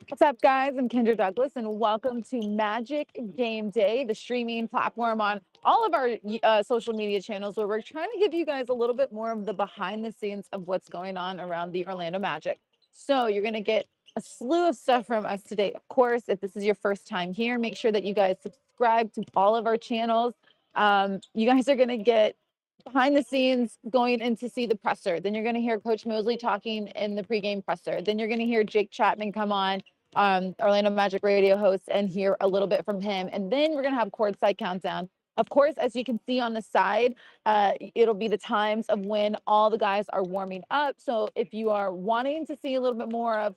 What's up, guys? I'm Kendra Douglas, and welcome to Magic Game Day, the streaming platform on all of our social media channels, where we're trying to give you guys a little bit more of the behind the scenes of what's going on around the Orlando Magic. So you're going to get a slew of stuff from us today. Of course, if this is your first time here, make sure that you guys subscribe to all of our channels. You guys are going to get behind the scenes going in to see the presser. Then you're going to hear Coach Mosley talking in the pregame presser. Then you're going to hear Jake Chapman come on, Orlando Magic radio host, and hear a little bit from him. And then we're going to have courtside countdown. Of course, as you can see on the side, it'll be the times of when all the guys are warming up. So if you are wanting to see a little bit more of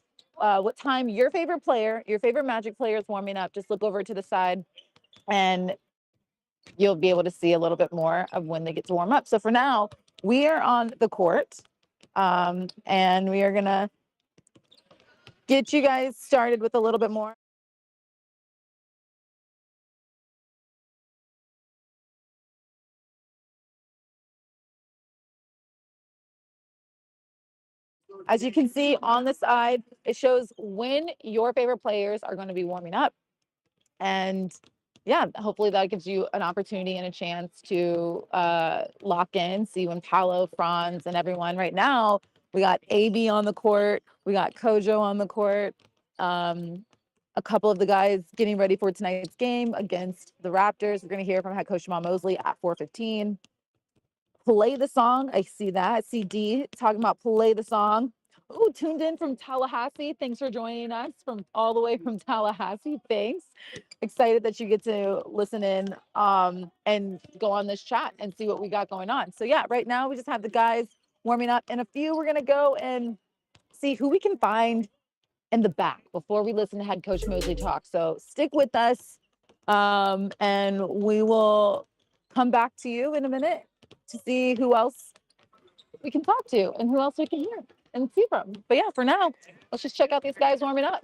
what time your favorite player, your favorite Magic player is warming up, just look over to the side and you'll be able to see a little bit more of when they get to warm up. So for now, we are on the court, and we are going to get you guys started with a little bit more. As you can see on the side, it shows when your favorite players are going to be warming up. And yeah, hopefully that gives you an opportunity and a chance to lock in, see when Paolo, Franz, and everyone. Right now, we got AB on the court. We got Kojo on the court. A couple of the guys getting ready for tonight's game against the Raptors. We're going to hear from head coach Jamal Mosley at 4:15. Play the song. I see that. CD talking about play the song. Oh, tuned in from Tallahassee. Thanks for joining us from all the way from Tallahassee. Thanks. Excited that you get to listen in and go on this chat and see what we got going on. So yeah, right now we just have the guys warming up. In a few, we're going to go and see who we can find in the back before we listen to head coach Mosley talk. So stick with us, and we will come back to you in a minute to see who else we can talk to and who else we can hear and see from. But yeah, for now, let's just check out these guys warming up.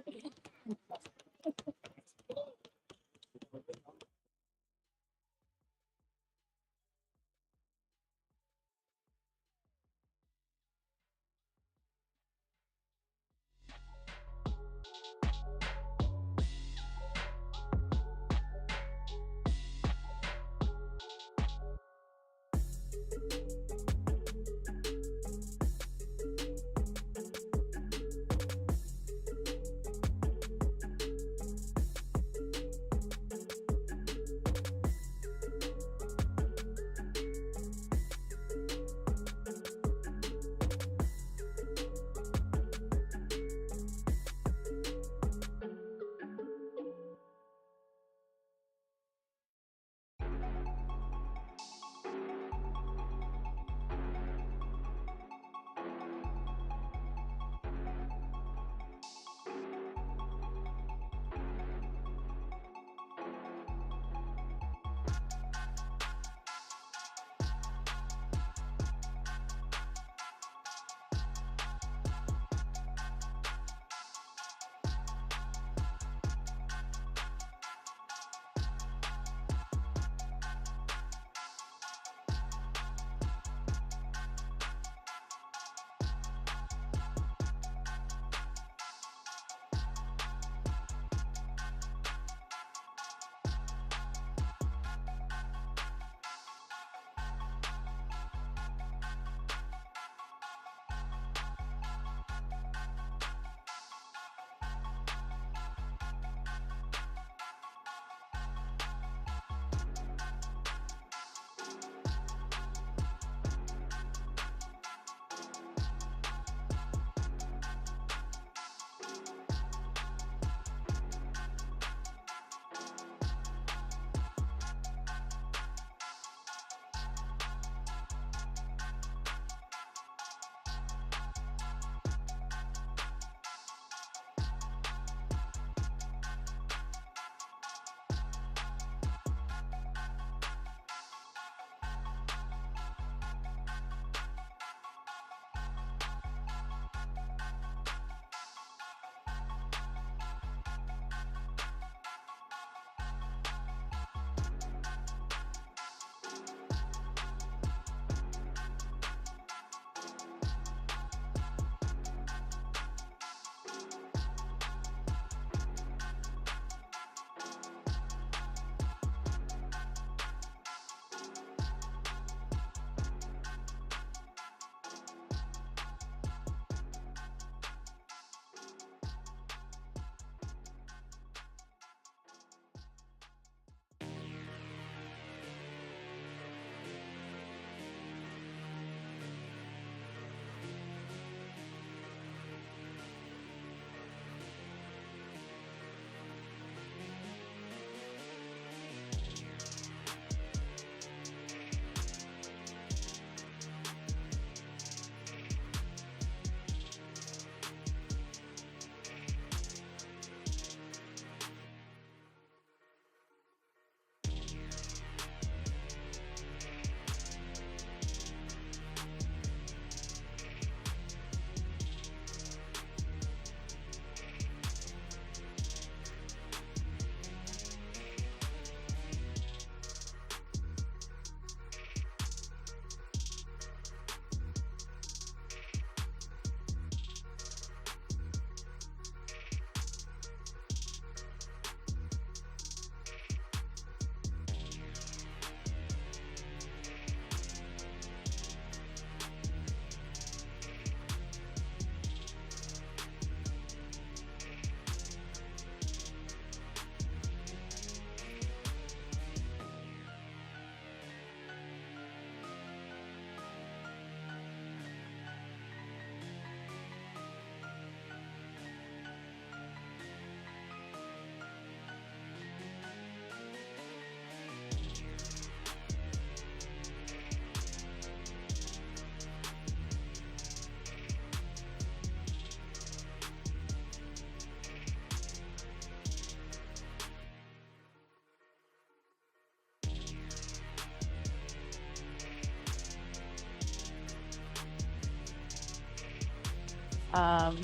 Oh,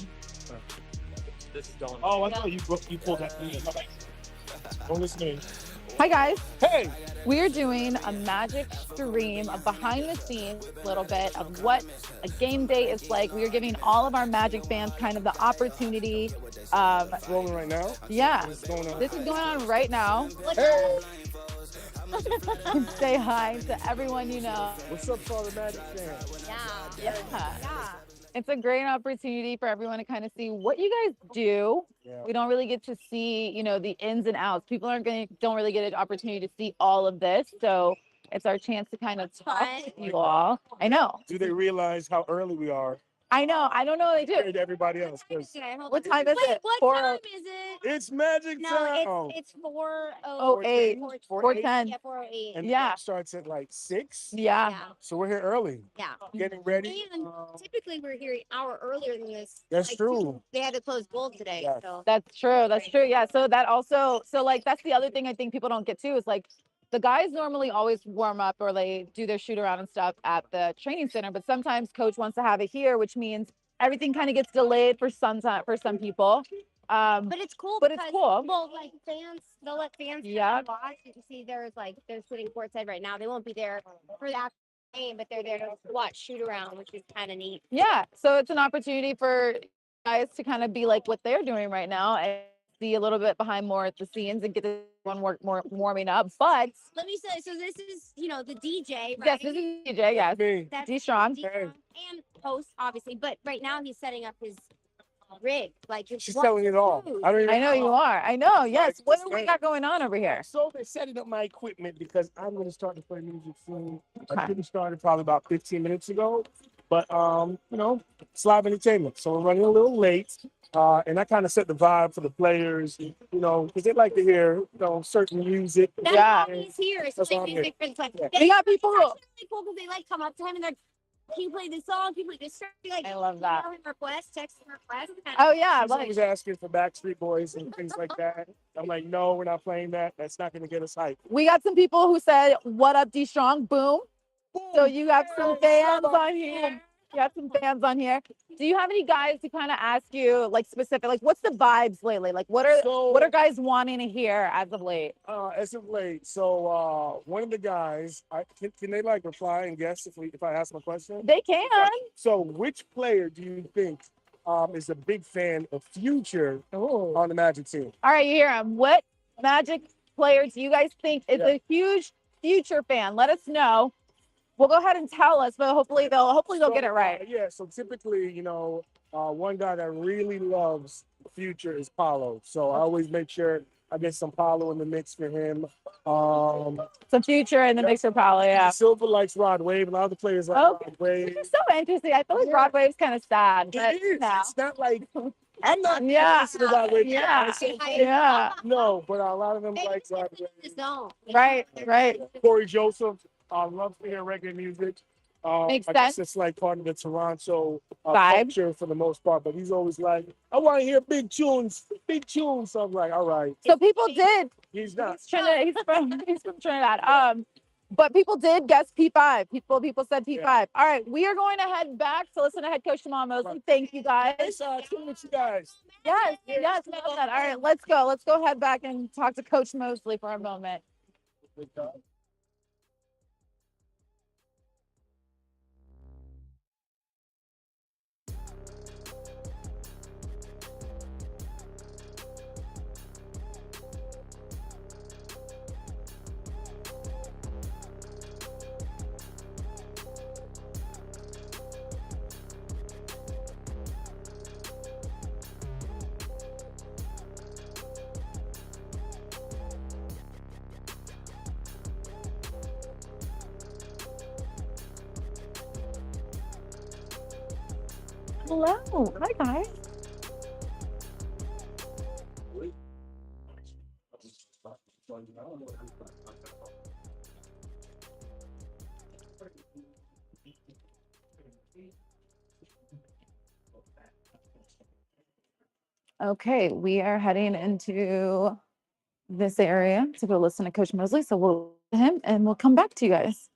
I thought you pulled that thing. Don't listen to me. Hi guys. Hey, We are doing a magic stream, a behind the scenes little bit of what a game day is like. We are giving all of our Magic fans kind of the opportunity. it's rolling right now. Yeah, What's going on? this is going on right now. Hey, Say hi to everyone you know. what's up, Father Magic fans? Yeah. It's a great opportunity for everyone to kind of see what you guys do. Yeah. We don't really get to see, the ins and outs. People don't really get an opportunity to see all of this. So it's our chance to kind of talk to you all. I know. Do they realize how early we are I know. I don't know what they compared do. to everybody else? 'Cause What time is it? What time is it? it's magic No, time. it's 4:08. Oh, 8, 4:10. Yeah, 4:08. And Yeah. it starts at like 6. Yeah. Yeah. So we're here early, Yeah. getting ready. And typically we're here an hour earlier than this. That's Like, true. They had to close gold today. Yeah. So That's true. That's true. Yeah. So that also, that's the other thing I think people don't get to is like the guys normally always warm up or they do their shoot around and stuff at the training center, but sometimes coach wants to have it here, which means everything kind of gets delayed for some people. but it's cool. But it's cool. Well, like fans, they'll let fans Yeah. watch. You can see they're sitting courtside right now. They won't be there for that game, but they're there to watch shoot around, which is kind of neat. Yeah. So it's an opportunity for guys to kind of be like what they're doing right now and see a little bit behind more at the scenes and get one work more warming up. But Let me say, so this is the DJ, right? yes, this is DJ. Yes. Me. That's D Strong. D-Strong and host, obviously. But right now he's setting up his rig. Like She's selling it all. I don't even I know you are. I know. Yes. What do we Right. got going on over here? So they're setting up my equipment because I'm going to start to play music soon. Okay. I should have started probably about 15 minutes ago, but it's live entertainment, so we're running a little late. And I kind of set the vibe for the players, because they like to hear, certain music. That's Yeah. why he's here. It's That's why like I'm music friends. Like, Yeah. We got people. It's actually really cool because they like come up to him and they're like, "Can you play this song? Can you play this song?" Like, I love that. email him requests, text him requests. Oh yeah, He's always asking for Backstreet Boys and things like that. I'm like, no, we're not playing that. That's not going to get us hyped. we got some people who said, "What up, D Strong?" Boom. So you got some fans on here. You got some fans on here. Do you have any guys who kind of ask you like specific, like what's the vibes lately? Like what are guys wanting to hear as of late? As of late, so one of the guys, can they like reply and guess if I ask my question? They can. So which player do you think is a big fan of Future on the Magic team? All right, you hear him. What Magic player do you guys think is a huge Future fan? Let us know. We'll go ahead and tell us, but hopefully they'll get it right. Yeah, so typically, one guy that really loves Future is Paulo. So I always make sure I get some Paulo in the mix for him. Some Future in the mixer, probably. Yeah. Silver likes Rod Wave. A lot of the players like Rod Wave. It's so interesting. I feel like Broadway's kind of sad. But It is. no. It's not like I'm not Yeah. listening to Rod Wave. Yeah. Hey, Yeah. No, but a lot of them Hey, like it's Rod in the Wave. zone. Right. Corey Joseph loves to hear reggae music. Makes I guess sense. it's like part of the Toronto Vibe. culture for the most part, but he's always like, I want to hear big tunes. So I'm like, all right. So people did. He's not. He's from Trinidad. But people did guess P5. People said P5. Yeah. All right, we are going to head back to listen to head coach Jamal Mosley. Thank you guys. Nice tuning with you guys. Yes, we love that. All right, let's go. Let's go head back and talk to Coach Mosley for a moment. Hello. Hi, guys. Okay, we are heading into this area to go listen to Coach Mosley. So we'll to him and we'll come back to you guys.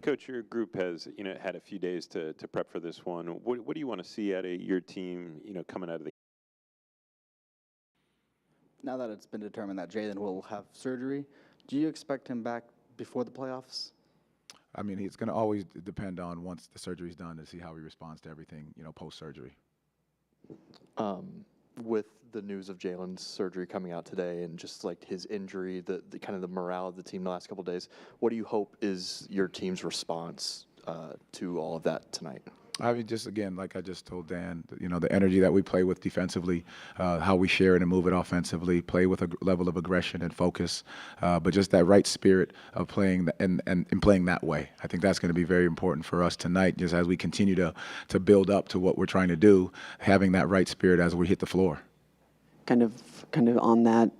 Coach, your group has had a few days to prep for this one. What do you want to see out of your team coming out of the Now that it's been determined that Jalen will have surgery, do you expect him back before the playoffs? I mean, it's going to always depend on once the surgery's done to see how he responds to everything, post-surgery. With the news of Jalen's surgery coming out today and just like his injury, the kind of the morale of the team the last couple of days, what do you hope is your team's response to all of that tonight? I mean, just again, like I just told Dan, the energy that we play with defensively, how we share it and move it offensively, play with a level of aggression and focus, but just that right spirit of playing and playing that way. I think that's going to be very important for us tonight, just as we continue to build up to what we're trying to do, having that right spirit as we hit the floor. Kind of on that,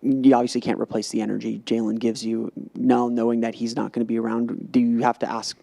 you obviously can't replace the energy Jalen gives you now, knowing that he's not going to be around. Do you have to ask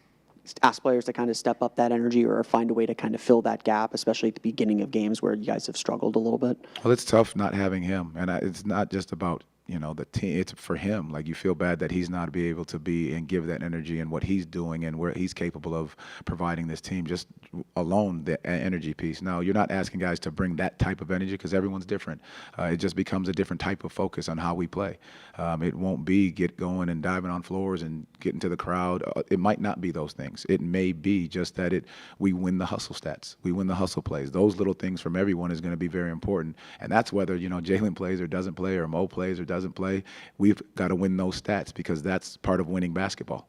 players to kind of step up that energy or find a way to kind of fill that gap, especially at the beginning of games where you guys have struggled a little bit? Well, it's tough not having him, and it's not just about the team. It's for him. Like, you feel bad that he's not be able to be and give that energy and what he's doing and where he's capable of providing this team. Just alone, the energy piece. Now, you're not asking guys to bring that type of energy because everyone's different. It just becomes a different type of focus on how we play. It won't be get going and diving on floors and getting to the crowd. It might not be those things. It may be just that we win the hustle stats. We win the hustle plays. Those little things from everyone is going to be very important. And that's whether, Jalen plays or doesn't play or Mo plays or doesn't play. We've got to win those stats because that's part of winning basketball.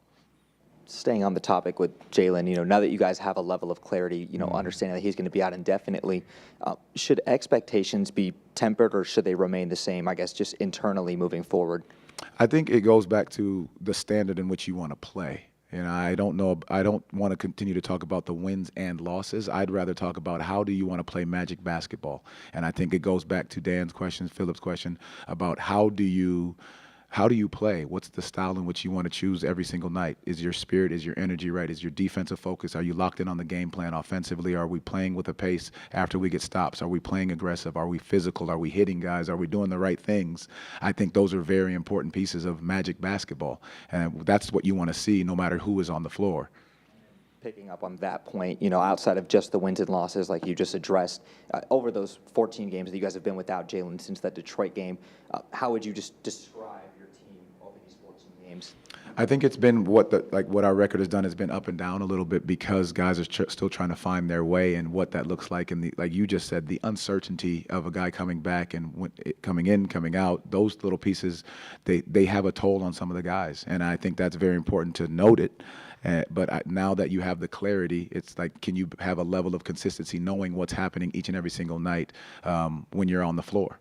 Staying on the topic with Jalen, now that you guys have a level of clarity, understanding that he's going to be out indefinitely, should expectations be tempered or should they remain the same, I guess, just internally moving forward? I think it goes back to the standard in which you want to play. I don't want to continue to talk about the wins and losses. I'd rather talk about how do you want to play Magic basketball. And I think it goes back to Dan's question, Philip's question about how do you play? What's the style in which you want to choose every single night? Is your spirit, is your energy right? Is your defensive focus? Are you locked in on the game plan offensively? Are we playing with a pace after we get stops? Are we playing aggressive? Are we physical? Are we hitting guys? Are we doing the right things? I think those are very important pieces of Magic basketball. And that's what you want to see no matter who is on the floor. Picking up on that point, outside of just the wins and losses like you just addressed, over those 14 games that you guys have been without Jalen since that Detroit game, how would you just describe your team over these 14 games? I think it's been what our record has done has been up and down a little bit because guys are still trying to find their way and what that looks like. And like you just said, the uncertainty of a guy coming back and coming in, coming out, those little pieces, they have a toll on some of the guys. And I think that's very important to note it. But now that you have the clarity, it's like, can you have a level of consistency knowing what's happening each and every single night when you're on the floor?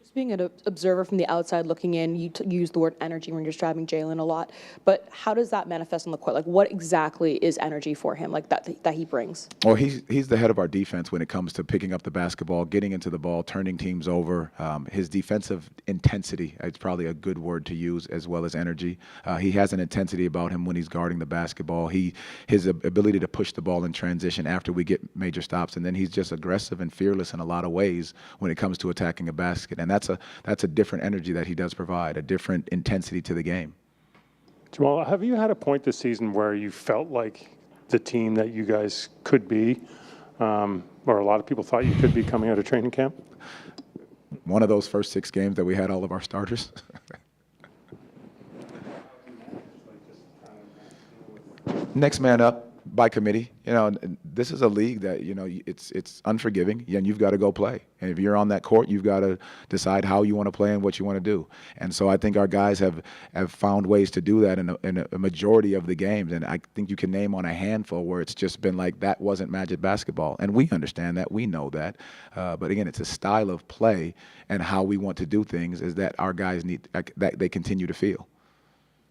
Just being an observer from the outside looking in, you use the word energy when you're describing Jalen a lot, but how does that manifest on the court? Like, what exactly is energy for him, like that he brings? Well, he's the head of our defense when it comes to picking up the basketball, getting into the ball, turning teams over. His defensive intensity, it's probably a good word to use, as well as energy. He has an intensity about him when he's guarding the basketball. His ability to push the ball in transition after we get major stops, and then he's just aggressive and fearless in a lot of ways when it comes to attacking a basket. And that's a different energy that he does provide, a different intensity to the game. Jamal, have you had a point this season where you felt like the team that you guys could be, or a lot of people thought you could be coming out of training camp? One of those first 6 games that we had all of our starters. Next man up by committee. This is a league that, it's unforgiving, and you've got to go play. And if you're on that court, you've got to decide how you want to play and what you want to do. And so I think our guys have found ways to do that in a majority of the games. And I think you can name on a handful where it's just been like, that wasn't Magic basketball. And we understand that. We know that. But again, it's a style of play, and how we want to do things is that our guys need that they continue to feel.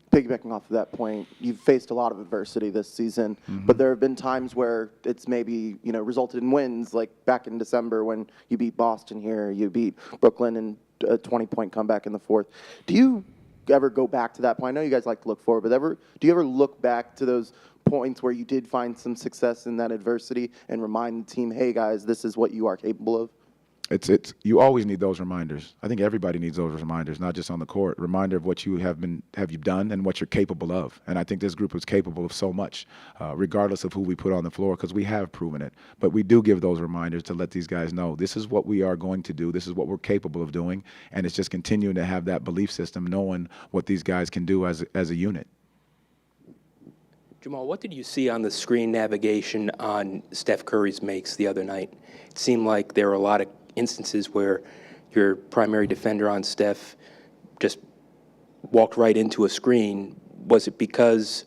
Piggybacking off of that point, you've faced a lot of adversity this season, but there have been times where it's maybe resulted in wins, like back in December when you beat Boston here, you beat Brooklyn in a 20-point comeback in the fourth. Do you ever go back to that point? I know you guys like to look forward, but do you ever look back to those points where you did find some success in that adversity and remind the team, hey guys, this is what you are capable of? it's you always need those reminders. I think everybody needs those reminders, not just on the court. Reminder of what you have you done and what you're capable of. And I think this group is capable of so much, regardless of who we put on the floor, because we have proven it. But we do give those reminders to let these guys know this is what we are going to do. This is what we're capable of doing, and it's just continuing to have that belief system, knowing what these guys can do as a unit. Jamal, what did you see on the screen navigation on Steph Curry's makes the other night? It seemed like there were a lot of instances where your primary defender on Steph just walked right into a screen. Was it because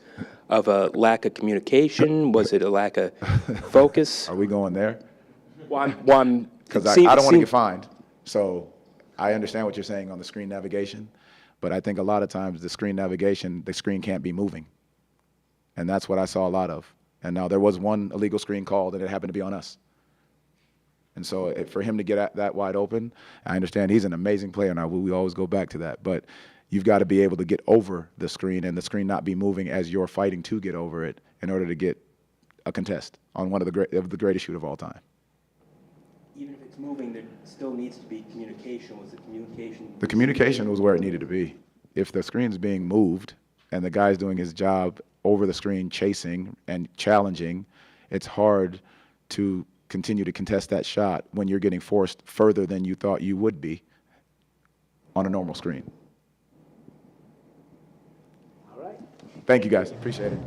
of a lack of communication? Was it a lack of focus? Are we going there? Because I don't want to get fined. So I understand what you're saying on the screen navigation, but I think a lot of times the screen navigation, the screen can't be moving. And that's what I saw a lot of. And now there was one illegal screen called, and it happened to be on us. And so for him to get that wide open, I understand he's an amazing player, and we always go back to that. But you've got to be able to get over the screen and the screen not be moving as you're fighting to get over it in order to get a contest on one of the greatest shoot of all time. Even if it's moving, there still needs to be communication. Was the communication? The communication was where it needed to be. If the screen's being moved and the guy's doing his job over the screen, chasing and challenging, it's hard to continue to contest that shot when you're getting forced further than you thought you would be on a normal screen. All right. Thank you, guys. Appreciate it.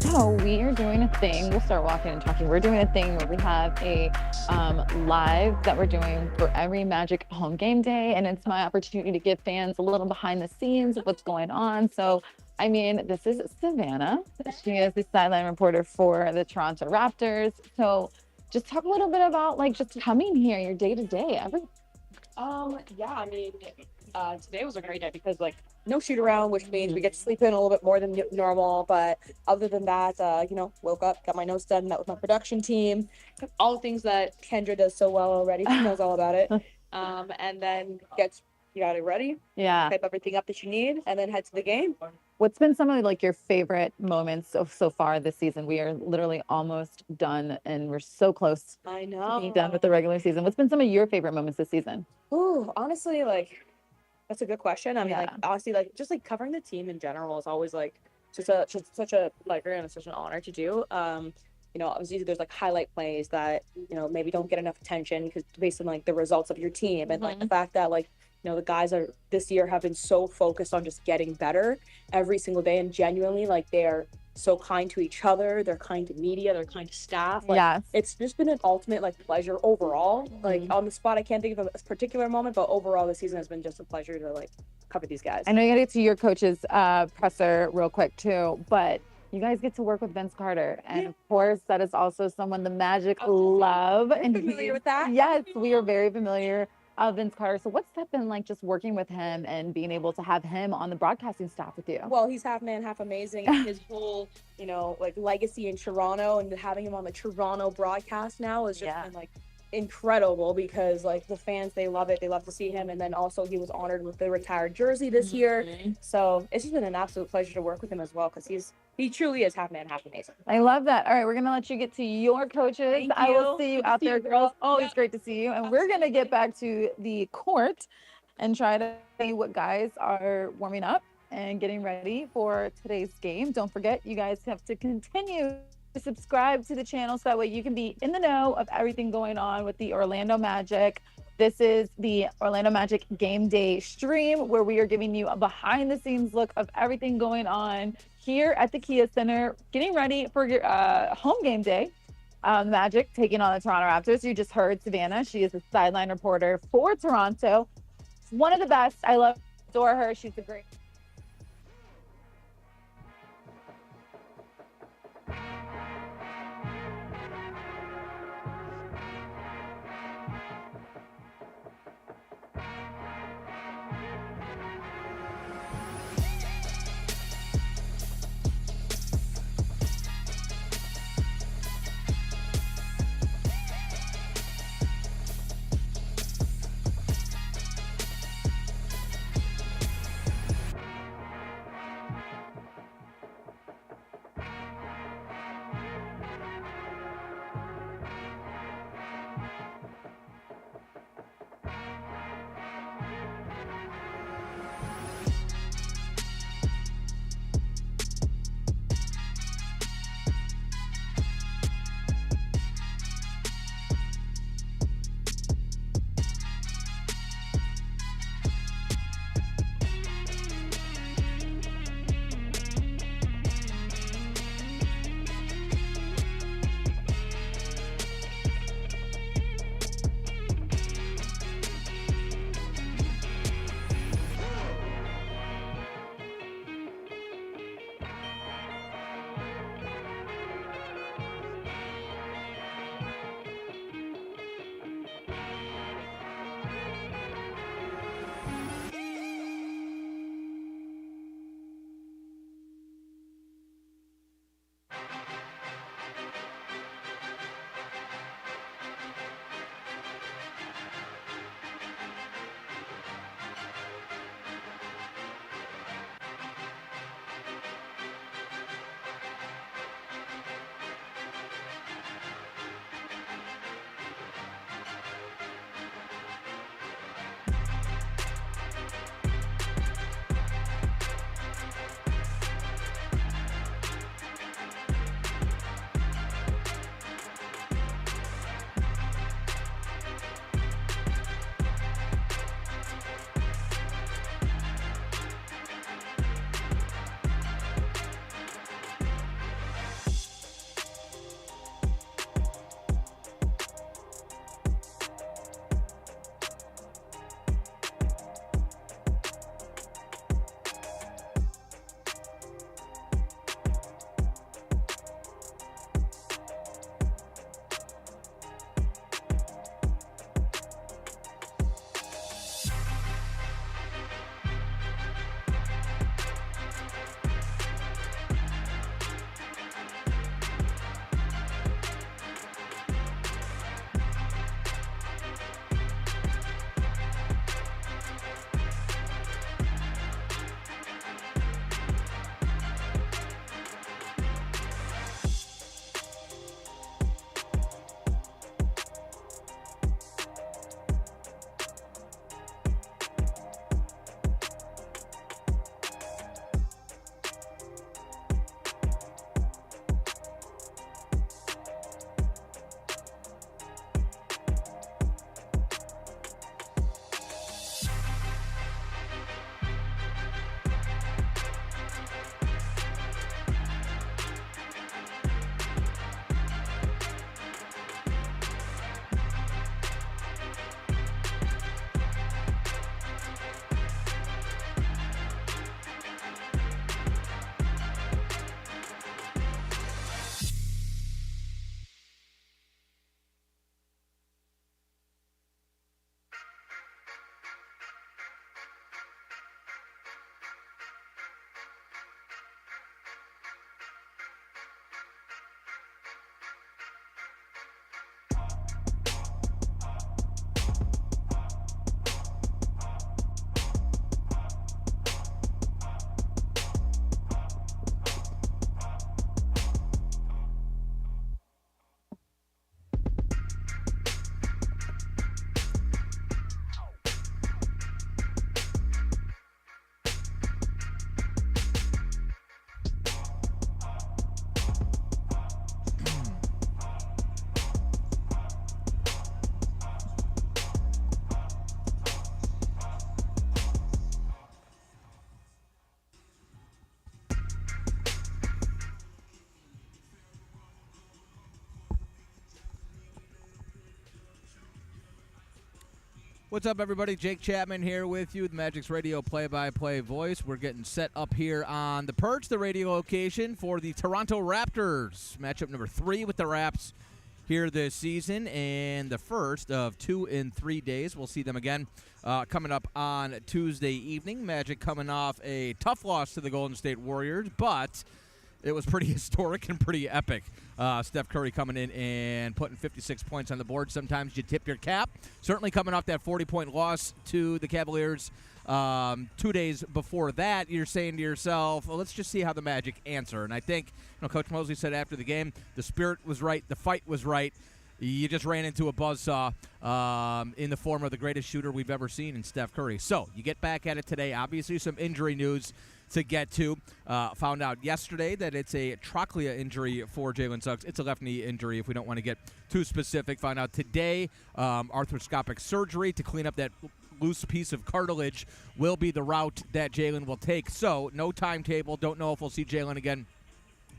So we are doing a thing. We'll start walking and talking. We're doing a thing where we have a live that we're doing for every Magic home game day, and it's my opportunity to give fans a little behind the scenes of what's going on. So, I mean, this is Savannah. She is the sideline reporter for the Toronto Raptors. So, just talk a little bit about like just coming here, your day to day, everything. Yeah, I mean, today was a great day because like no shoot around, which means we get to sleep in a little bit more than normal. But other than that, woke up, got my notes done, met with my production team, all the things that Kendra does so well already. She knows all about it. And then you got it ready. Yeah. Type everything up that you need, and then head to the game. What's been some of like your favorite moments so far this season? We are literally almost done, and we're so close I to know. being done with the regular season. What's been some of your favorite moments this season? Ooh, honestly, like that's a good question. I mean, Yeah. like honestly, like just like covering the team in general is always like such a pleasure and such an honor to do. Obviously there's like highlight plays that maybe don't get enough attention because based on like the results of your team and like the fact that like the guys are this year have been so focused on just getting better every single day, and genuinely like they're so kind to each other, they're kind to media, they're kind to staff. Like, Yes. it's just been an ultimate like pleasure overall. Like on the spot, I can't think of a particular moment, but overall this season has been just a pleasure to like cover these guys. I know you got to get to your coach's presser real quick too, but you guys get to work with Vince Carter, and of course that is also someone the Magic love. You're And familiar with that? Yes, we are very familiar of Vince Carter. So what's that been like, just working with him and being able to have him on the broadcasting staff with you? Well, he's half man, half amazing. And his whole, like legacy in Toronto and having him on the Toronto broadcast now has just been like incredible because like the fans, they love it. They love to see him. And then also he was honored with the retired jersey this year. So it's just been an absolute pleasure to work with him as well because he truly is half man, half amazing. I love that. All right, we're gonna let you get to your coaches. Thank I will you. see you Good to out see there, you, girls. girls. Always Yep. great to see you. And we're gonna get back to the court and try to see what guys are warming up and getting ready for today's game. Don't forget, you guys have to continue to subscribe to the channel so that way you can be in the know of everything going on with the Orlando Magic. This is the Orlando Magic Game Day stream where we are giving you a behind the scenes look of everything going on here at the Kia Center, getting ready for your home game day. Magic taking on the Toronto Raptors. You just heard Savannah. She is a sideline reporter for Toronto. One of the best. I adore her. She's a great. What's up, everybody? Jake Chapman here with you, the Magic's radio play-by-play voice. We're getting set up here on the Perch, the radio location for the Toronto Raptors. Matchup number 3 with the Raps here this season, and the first of 2 in 3 days. We'll see them again coming up on Tuesday evening. Magic coming off a tough loss to the Golden State Warriors, but it was pretty historic and pretty epic. Steph Curry coming in and putting 56 points on the board. Sometimes you tip your cap. Certainly coming off that 40-point loss to the Cavaliers 2 days before that, you're saying to yourself, well, let's just see how the Magic answer. And I think, Coach Mosley said after the game, the spirit was right, the fight was right. You just ran into a buzzsaw in the form of the greatest shooter we've ever seen in Steph Curry. So you get back at it today. Obviously, some injury news to get to. Found out yesterday that it's a trochlea injury for Jalen Suggs. It's a left knee injury if we don't want to get too specific. Found out today arthroscopic surgery to clean up that loose piece of cartilage will be the route that Jalen will take. So no timetable. Don't know if we'll see Jalen again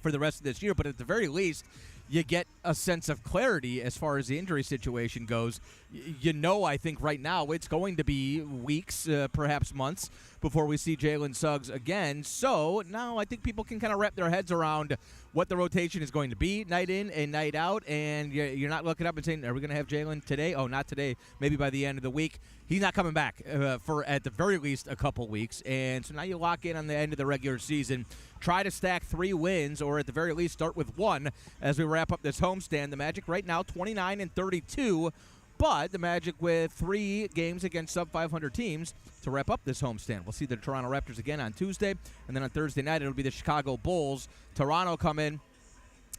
for the rest of this year, but at the very least, you get a sense of clarity as far as the injury situation goes. I think right now it's going to be weeks, perhaps months, before we see Jalen Suggs again. So now I think people can kind of wrap their heads around what the rotation is going to be night in and night out, and you're not looking up and saying, are we going to have Jalen today? Oh, not today. Maybe by the end of the week. He's not coming back for, at the very least, a couple weeks. And so now you lock in on the end of the regular season. Try to stack 3 wins, or at the very least start with 1 as we wrap up this homestand. The Magic right now 29-32, but the Magic with 3 games against sub-500 teams to wrap up this homestand. We'll see the Toronto Raptors again on Tuesday, and then on Thursday night it'll be the Chicago Bulls. Toronto come in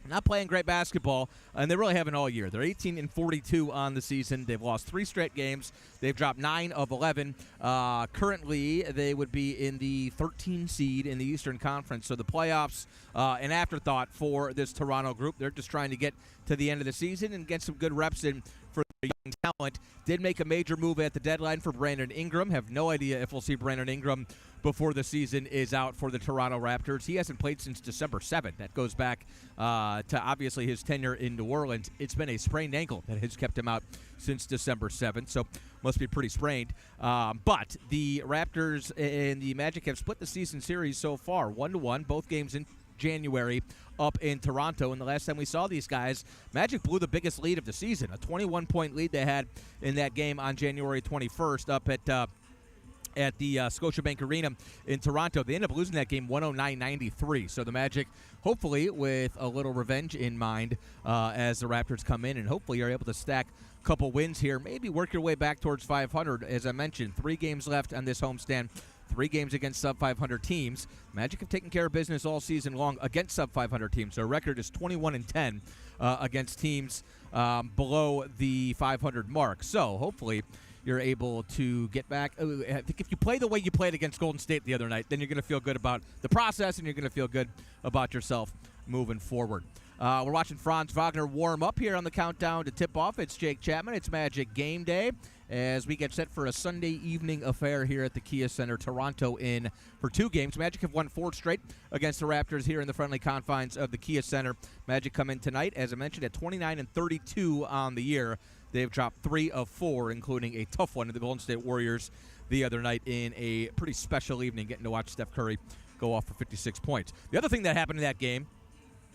not playing great basketball, and they really haven't all year. They're 18-42 on the season. They've lost 3 straight games. They've dropped 9 of 11. Currently, they would be in the 13 seed in the Eastern Conference. So the playoffs, an afterthought for this Toronto group. They're just trying to get to the end of the season and get some good reps in for the young talent. Did make a major move at the deadline for Brandon Ingram. Have no idea if we'll see Brandon Ingram before the season is out for the Toronto Raptors. He hasn't played since December 7th. That goes back to obviously his tenure in New Orleans. It's been a sprained ankle that has kept him out since December 7th, so must be pretty sprained. But the Raptors and the Magic have split the season series so far, 1-1, both games in January up in Toronto. And the last time we saw these guys, Magic blew the biggest lead of the season, a 21-point lead they had in that game on January 21st up at the Scotiabank Arena in Toronto. They ended up losing that game 109-93. So the Magic, hopefully with a little revenge in mind as the Raptors come in, and hopefully you're able to stack a couple wins here, maybe work your way back towards 500. As I mentioned, 3 games left on this homestand, 3 games against sub-500 teams. Magic have taken care of business all season long against sub-500 teams. Their record is 21-10 against teams below the 500 mark. So hopefully you're able to get back. I think if you play the way you played against Golden State the other night, then you're going to feel good about the process, and you're going to feel good about yourself moving forward. We're watching Franz Wagner warm up here on the countdown to tip off. It's Jake Chapman. It's Magic Game Day as we get set for a Sunday evening affair here at the Kia Center. Toronto in for 2 games. Magic have won 4 straight against the Raptors here in the friendly confines of the Kia Center. Magic come in tonight, as I mentioned, at 29-32 on the year. They've dropped 3 of 4, including a tough one to the Golden State Warriors the other night in a pretty special evening, getting to watch Steph Curry go off for 56 points. The other thing that happened in that game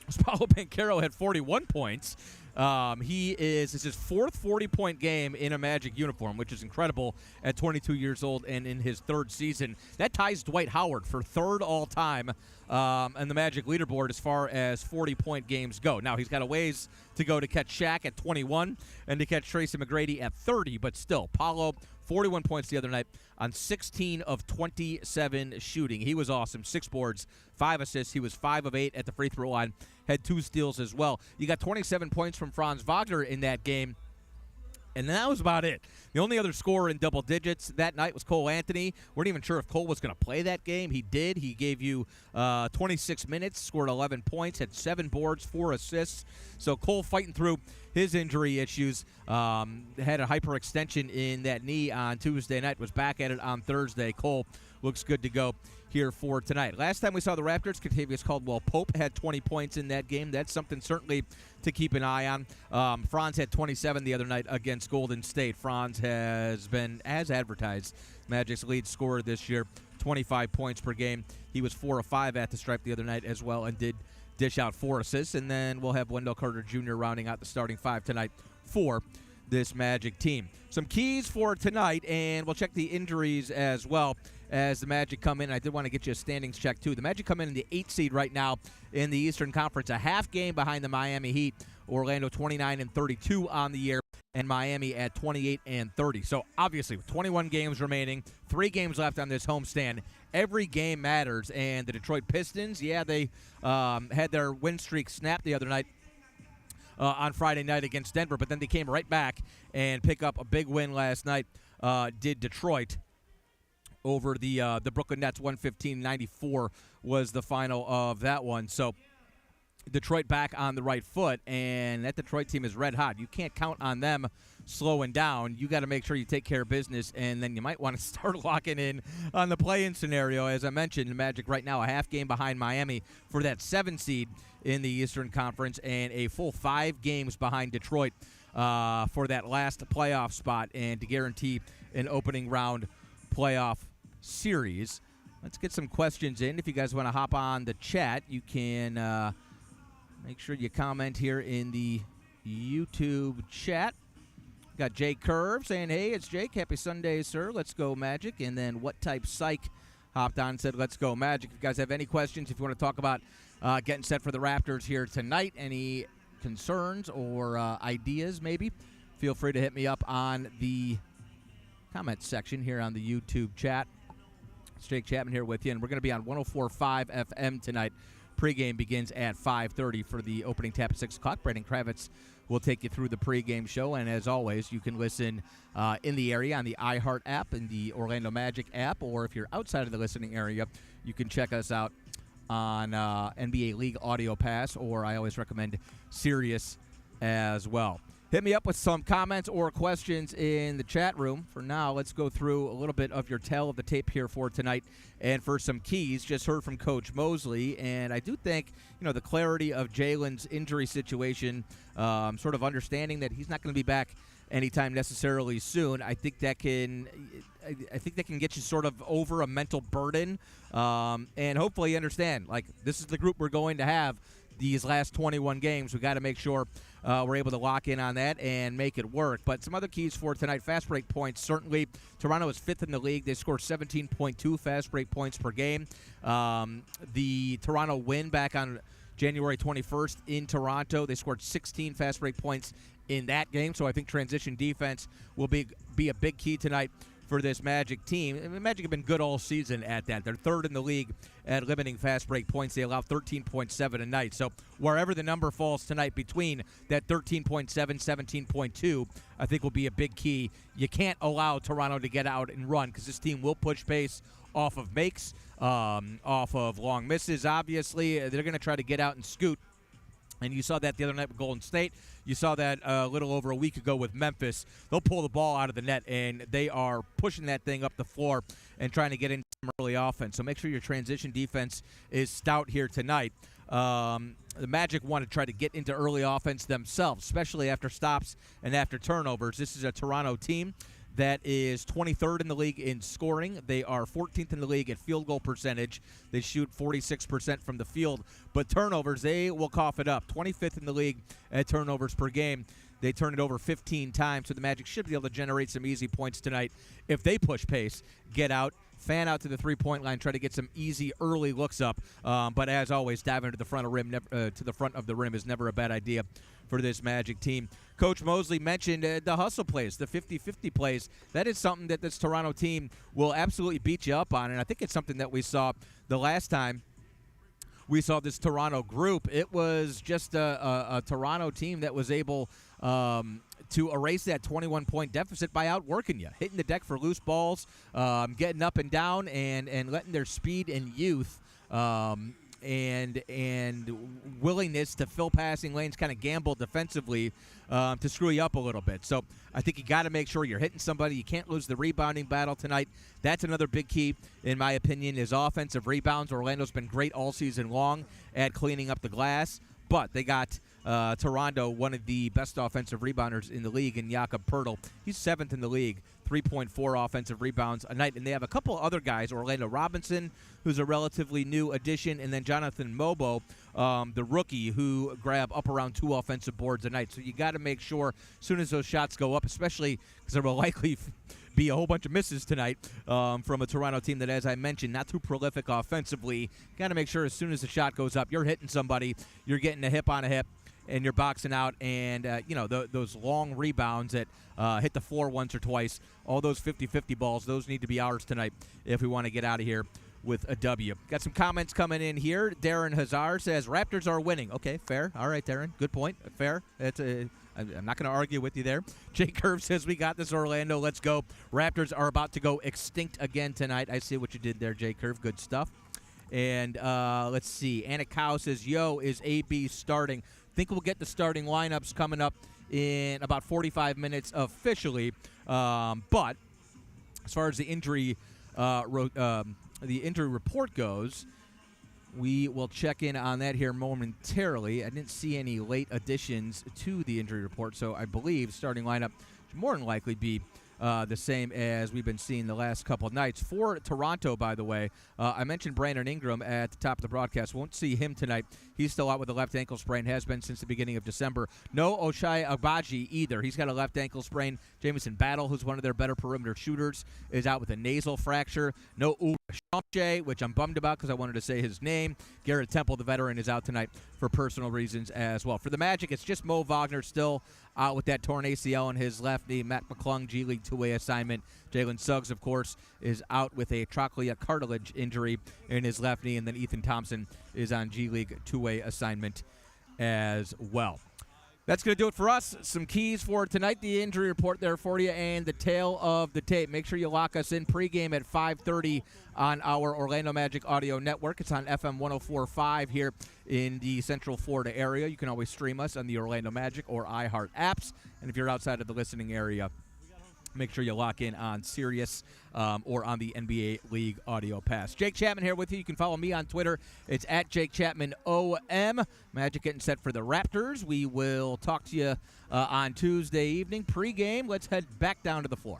was Paolo Banchero had 41 points. It's his 4th 40-point game in a Magic uniform, which is incredible at 22 years old and in his 3rd season. That ties Dwight Howard for 3rd all-time on the Magic leaderboard as far as 40-point games go. Now, he's got a ways to go to catch Shaq at 21 and to catch Tracy McGrady at 30, but still, Paolo, 41 points the other night on 16 of 27 shooting. He was awesome. 6 boards, 5 assists. He was 5 of 8 at the free throw line. Had 2 steals as well. You got 27 points from Franz Wagner in that game, and that was about it. The only other scorer in double digits that night was Cole Anthony. Weren't even sure if Cole was going to play that game. He did. He gave you 26 minutes, scored 11 points, had 7 boards, 4 assists. So Cole fighting through his injury issues. Had a hyperextension in that knee on Tuesday night, was back at it on Thursday. Cole looks good to go here for tonight. Last time we saw the Raptors, Kentavious Caldwell-Pope had 20 points in that game. That's something certainly to keep an eye on. Franz had 27 the other night against Golden State. Franz has been, as advertised, Magic's lead scorer this year, 25 points per game. He was 4 of 5 at the stripe the other night as well and did dish out 4 assists. And then we'll have Wendell Carter Jr. rounding out the starting 5 tonight for this Magic team. Some keys for tonight, and we'll check the injuries as well as the Magic come in. I did want to get you a standings check, too. The Magic come in the 8th seed right now in the Eastern Conference, a half game behind the Miami Heat. Orlando 29-32 on the year, and Miami at 28-30. So, obviously, with 21 games remaining, 3 games left on this homestand, every game matters. And the Detroit Pistons, yeah, they had their win streak snapped the other night on Friday night against Denver, but then they came right back and pick up a big win last night, did Detroit, over the Brooklyn Nets. 115-94 was the final of that one. So Detroit back on the right foot, and that Detroit team is red hot. You can't count on them slowing down. You got to make sure you take care of business, and then you might want to start locking in on the play-in scenario. As I mentioned, the Magic right now a half game behind Miami for that 7 seed in the Eastern Conference, and a full 5 games behind Detroit for that last playoff spot and to guarantee an opening round playoff series. Let's get some questions in. If you guys want to hop on the chat, you can make sure you comment here in the YouTube chat. Got Jake Curve saying, hey, it's Jake. Happy Sunday, sir. Let's go Magic. And then What Type Psych hopped on and said, let's go Magic. If you guys have any questions, if you want to talk about getting set for the Raptors here tonight, any concerns or ideas maybe, feel free to hit me up on the comment section here on the YouTube chat. It's Jake Chapman here with you, and we're going to be on 104.5 FM tonight. Pregame begins at 5:30 for the opening tap at 6 o'clock. Brandon Kravitz will take you through the pregame show, and as always, you can listen in the area on the iHeart app and the Orlando Magic app, or if you're outside of the listening area, you can check us out on NBA League Audio Pass, or I always recommend Sirius as well. Hit me up with some comments or questions in the chat room. For now, let's go through a little bit of your tale of the tape here for tonight. And for some keys, just heard from Coach Mosley, and I do think, the clarity of Jalen's injury situation, sort of understanding that he's not going to be back anytime necessarily soon. I think that can get you sort of over a mental burden, and hopefully you understand, this is the group we're going to have these last 21 games. We got to make sure we're able to lock in on that and make it work. But some other keys for tonight, fast break points. Certainly, Toronto is 5th in the league. They scored 17.2 fast break points per game. The Toronto win back on January 21st in Toronto, they scored 16 fast break points in that game. So I think transition defense will be a big key tonight for this Magic team. The Magic have been good all season at that. They're 3rd in the league at limiting fast break points. They allow 13.7 a night. So wherever the number falls tonight between that 13.7, 17.2, I think will be a big key. You can't allow Toronto to get out and run because this team will push pace off of makes, off of long misses, obviously. They're going to try to get out and scoot. And you saw that the other night with Golden State. You saw that a little over a week ago with Memphis. They'll pull the ball out of the net, and they are pushing that thing up the floor and trying to get into some early offense. So make sure your transition defense is stout here tonight. The Magic want to try to get into early offense themselves, especially after stops and after turnovers. This is a Toronto team that is 23rd in the league in scoring. They are 14th in the league at field goal percentage. They shoot 46% from the field. But turnovers, they will cough it up. 25th in the league at turnovers per game. They turn it over 15 times, so the Magic should be able to generate some easy points tonight. If they push pace, get out, fan out to the three-point line, try to get some easy early looks up. But as always, diving to the front of the rim is never a bad idea for this Magic team. Coach Mosley mentioned the hustle plays, the 50-50 plays. That is something that this Toronto team will absolutely beat you up on, and I think it's something that we saw the last time we saw this Toronto group. It was just a Toronto team that was able to erase that 21-point deficit by outworking you, hitting the deck for loose balls, getting up and down, and letting their speed and youth and willingness to fill passing lanes, kind of gamble defensively to screw you up a little bit. So I think you got to make sure you're hitting somebody. You can't lose the rebounding battle tonight. That's another big key, in my opinion, is offensive rebounds. Orlando's been great all season long at cleaning up the glass, but they got Toronto, one of the best offensive rebounders in the league, in Jakob Pertl. He's 7th in the league, 3.4 offensive rebounds a night. And they have a couple other guys, Orlando Robinson, who's a relatively new addition, and then Jonathan Mobo, the rookie, who grab up around 2 offensive boards a night. So you got to make sure as soon as those shots go up, especially because there will likely be a whole bunch of misses tonight from a Toronto team that, as I mentioned, not too prolific offensively. Got to make sure as soon as the shot goes up, you're hitting somebody, you're getting a hip on a hip, and you're boxing out, and those long rebounds that hit the floor once or twice, all those 50-50 balls, those need to be ours tonight if we want to get out of here with a W. Got some comments coming in here. Darren Hazard says, Raptors are winning. Okay, fair. All right, Darren, good point. Fair. I'm not going to argue with you there. Jay Curve says, we got this, Orlando. Let's go. Raptors are about to go extinct again tonight. I see what you did there, Jay Curve. Good stuff. And let's see. Anna Cow says, yo, is AB starting? Think we'll get the starting lineups coming up in about 45 minutes officially. But as far as the injury report goes, we will check in on that here momentarily. I didn't see any late additions to the injury report, so I believe starting lineup should more than likely be the same as we've been seeing the last couple of nights. For Toronto, by the way, I mentioned Brandon Ingram at the top of the broadcast. Won't see him tonight. He's still out with a left ankle sprain, has been since the beginning of December. No Ochai Agbaji either. He's got a left ankle sprain. Jamison Battle, who's one of their better perimeter shooters, is out with a nasal fracture. No Uwe Champche, which I'm bummed about because I wanted to say his name. Garrett Temple, the veteran, is out tonight for personal reasons as well. For the Magic, it's just Mo Wagner still out with that torn ACL in his left knee. Matt McClung, G League two-way assignment. Jalen Suggs, of course, is out with a trochlea cartilage injury in his left knee. And then Ethan Thompson is on G League two-way assignment as well. That's going to do it for us. Some keys for tonight, the injury report there for you, and the tail of the tape. Make sure you lock us in pregame at 5:30 on our Orlando Magic audio network. It's on FM 104.5 here in the Central Florida area. You can always stream us on the Orlando Magic or iHeart apps. And if you're outside of the listening area, make sure you lock in on Sirius or on the NBA League Audio Pass. Jake Chapman here with you. You can follow me on Twitter. It's at Jake Chapman OM. Magic getting set for the Raptors. We will talk to you on Tuesday evening. Pre-game, let's head back down to the floor.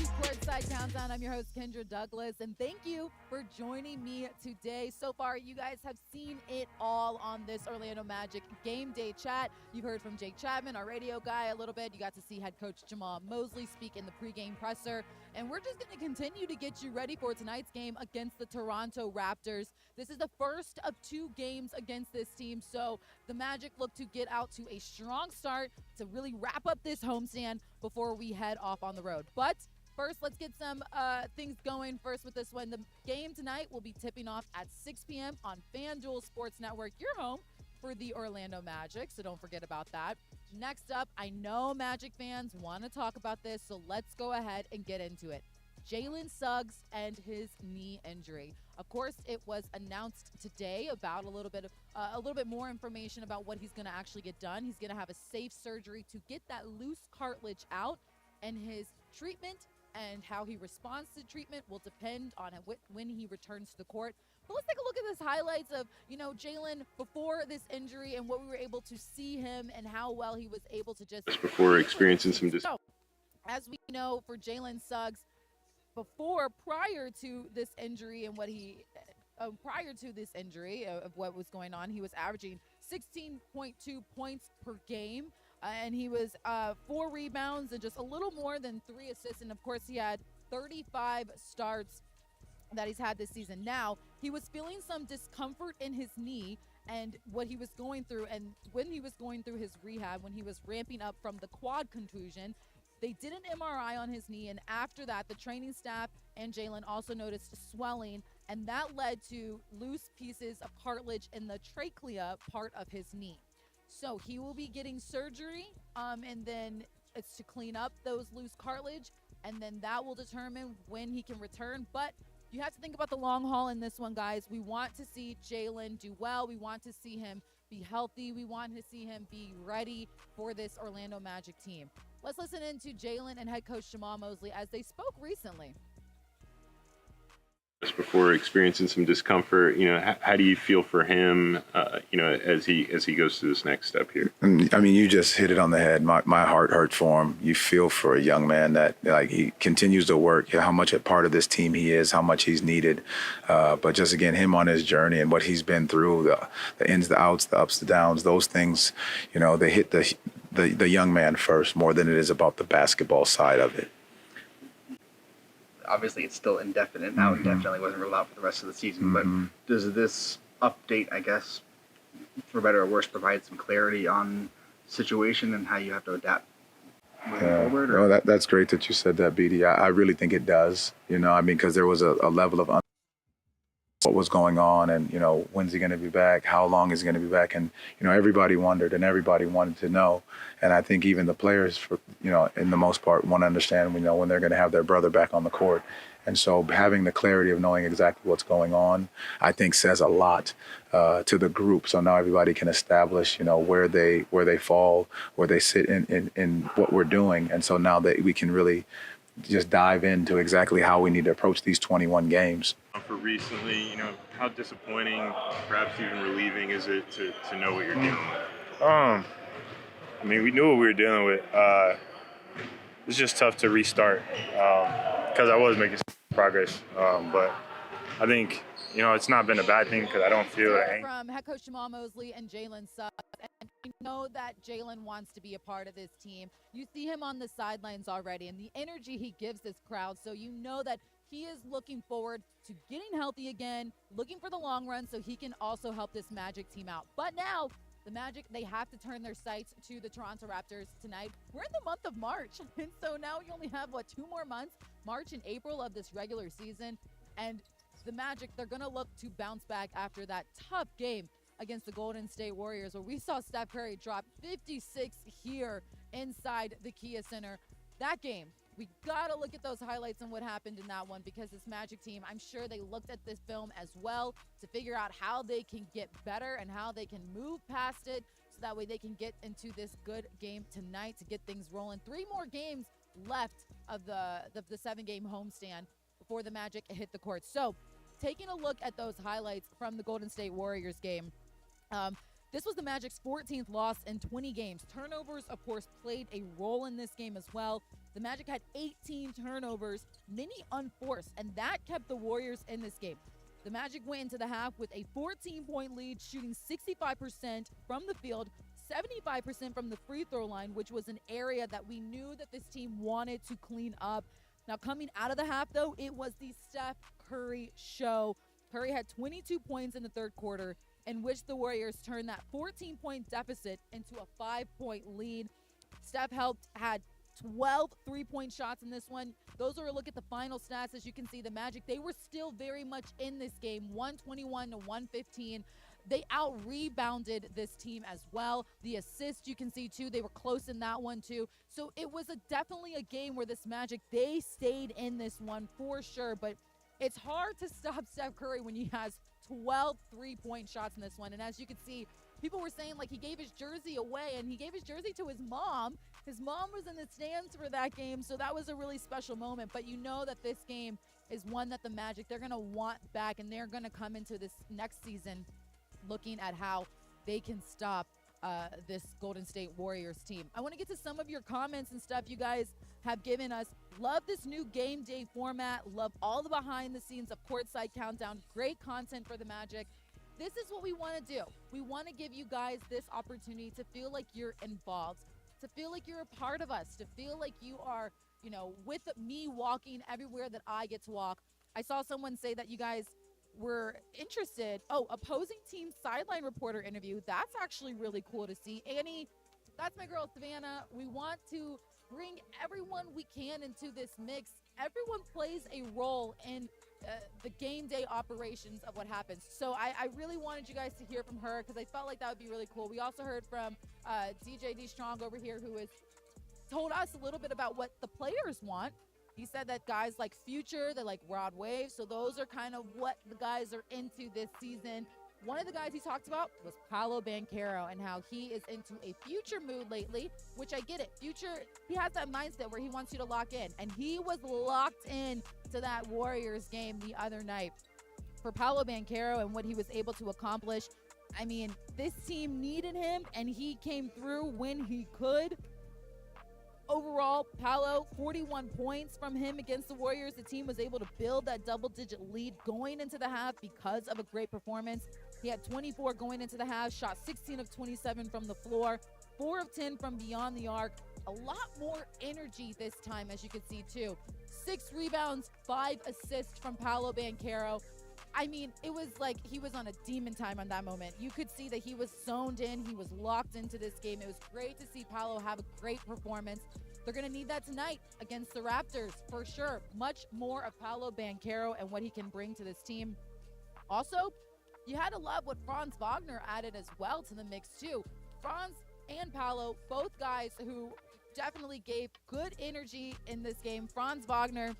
to Courtside Countdown. I'm your host, Kendra Douglas, and thank you for joining me today. So far, you guys have seen it all on this Orlando Magic Game Day chat. You've heard from Jake Chapman, our radio guy, a little bit. You got to see head coach Jamal Mosley speak in the pregame presser, and we're just going to continue to get you ready for tonight's game against the Toronto Raptors. This is the first of 2 games against this team, so the Magic look to get out to a strong start to really wrap up this homestand before we head off on the road. But first, let's get some things going first with this one. The game tonight will be tipping off at 6 p.m. on FanDuel Sports Network, your home for the Orlando Magic, so don't forget about that. Next up, I know Magic fans want to talk about this, so let's go ahead and get into it. Jalen Suggs and his knee injury. Of course, it was announced today about a little bit more information about what he's going to actually get done. He's going to have a safe surgery to get that loose cartilage out, and his treatment and how he responds to treatment will depend on when he returns to the court. But let's take a look at this highlights of, Jalen before this injury and what we were able to see him and how well he was able to just before experiencing some So, as we know, for Jalen Suggs, prior to this injury and of what was going on, he was averaging 16.2 points per game, and he was 4 rebounds and just a little more than 3 assists. And of course, he had 35 starts that he's had this season. Now, he was feeling some discomfort in his knee and what he was going through, and when he was going through his rehab, when he was ramping up from the quad contusion, they did an MRI on his knee, and after that, the training staff and Jalen also noticed swelling, and that led to loose pieces of cartilage in the trachea part of his knee. So he will be getting surgery, and then it's to clean up those loose cartilage, and then that will determine when he can return. But you have to think about the long haul in this one, guys. We want to see Jalen do well. We want to see him be healthy. We want to see him be ready for this Orlando Magic team. Let's listen in to Jalen and head coach Jamal Mosley as they spoke recently. Just before experiencing some discomfort, how do you feel for him, as he goes to this next step here? I mean, you just hit it on the head. My heart hurts for him. You feel for a young man that he continues to work, how much a part of this team he is, how much he's needed. But just again, him on his journey and what he's been through, the ins, the outs, the ups, the downs, those things, they hit the young man first more than it is about the basketball side of it. Obviously, it's still indefinite now. Indefinitely wasn't ruled out for the rest of the season. But does this update, I guess, for better or worse, provide some clarity on situation and how you have to adapt moving forward? Or? No, that's great that you said that, BD. I really think it does. Because there was a level of what was going on, and when's he going to be back, how long is he going to be back, and everybody wondered and everybody wanted to know. And I think even the players, in the most part, want to understand when they're going to have their brother back on the court. And so having the clarity of knowing exactly what's going on, I think says a lot to the group. So now everybody can establish where they fall, where they sit in what we're doing. And so now that we can really just dive into exactly how we need to approach these 21 games. For recently, how disappointing, perhaps even relieving is it to know what you're dealing with? We knew what we were dealing with. It's just tough to restart because I was making progress. But I think, it's not been a bad thing because I don't feel it. From head coach Jamal Mosley and Jalen Suggs, and you know that Jalen wants to be a part of this team. You see him on the sidelines already and the energy he gives this crowd, so you know that he is looking forward to getting healthy again, looking for the long run so he can also help this Magic team out. But now, the Magic, they have to turn their sights to the Toronto Raptors tonight. We're in the month of March, and so now you only have, 2 more months, March and April of this regular season. And the Magic, they're going to look to bounce back after that tough game against the Golden State Warriors, where we saw Steph Curry drop 56 here inside the Kia Center. That game, we got to look at those highlights and what happened in that one, because this Magic team, I'm sure they looked at this film as well to figure out how they can get better and how they can move past it so that way they can get into this good game tonight to get things rolling. 3 more games left of the 7-game homestand before the Magic hit the court. So taking a look at those highlights from the Golden State Warriors game, this was the Magic's 14th loss in 20 games. Turnovers, of course, played a role in this game as well. The Magic had 18 turnovers, many unforced, and that kept the Warriors in this game. The Magic went into the half with a 14-point lead, shooting 65% from the field, 75% from the free throw line, which was an area that we knew that this team wanted to clean up. Now, coming out of the half, though, it was the Steph Curry show. Curry had 22 points in the third quarter, in which the Warriors turned that 14-point deficit into a 5-point lead. Steph had 12 three-point shots in this one. Those are a look at the final stats. As you can see, the Magic, they were still very much in this game, 121 to 115. They out-rebounded this team as well. The assist, you can see, too, they were close in that one, too. So it was definitely a game where this Magic, they stayed in this one for sure. But it's hard to stop Steph Curry when he has 12 three-point shots in this one. And as you can see, people were saying, like, he gave his jersey away, and he gave his jersey to his mom. His mom was in the stands for that game, so that was a really special moment. But you know that this game is one that the Magic, they're going to want back, and they're going to come into this next season looking at how they can stop this Golden State Warriors team. I want to get to some of your comments and stuff you guys have given us. Love this new game day format. Love all the behind the scenes of Courtside Countdown. Great content for the Magic. This is what we want to do. We want to give you guys this opportunity to feel like you're involved, to feel like you're a part of us, to feel like you are, you know, with me walking everywhere that I get to walk. I saw someone say that you guys were interested. Oh, opposing team sideline reporter interview. That's actually really cool to see. Annie, that's my girl Savannah. We want to bring everyone we can into this mix. Everyone plays a role in the game day operations of what happens. So I really wanted you guys to hear from her because I felt like that would be really cool. We also heard from DJ D Strong over here, who has told us a little bit about what the players want. He said that guys like Future, they like Rod Wave. So those are kind of what the guys are into this season. One of the guys he talked about was Paolo Banchero and how he is into a Future mood lately, which I get it. Future, he has that mindset where he wants you to lock in, and he was locked in to that Warriors game the other night. For Paolo Banchero and what he was able to accomplish, I mean, this team needed him, and he came through when he could. Overall, Paolo, 41 points from him against the Warriors. The team was able to build that double-digit lead going into the half because of a great performance. He had 24 going into the half, shot 16 of 27 from the floor, 4 of 10 from beyond the arc. A lot more energy this time, as you can see, too. 6 rebounds, 5 assists from Paolo Banchero. I mean, it was like he was on a demon time on that moment. You could see that he was zoned in. He was locked into this game. It was great to see Paolo have a great performance. They're going to need that tonight against the Raptors for sure. Much more of Paolo Banchero and what he can bring to this team. Also, you had to love what Franz Wagner added as well to the mix too. Franz and Paolo, both guys who definitely gave good energy in this game. Franz Wagner,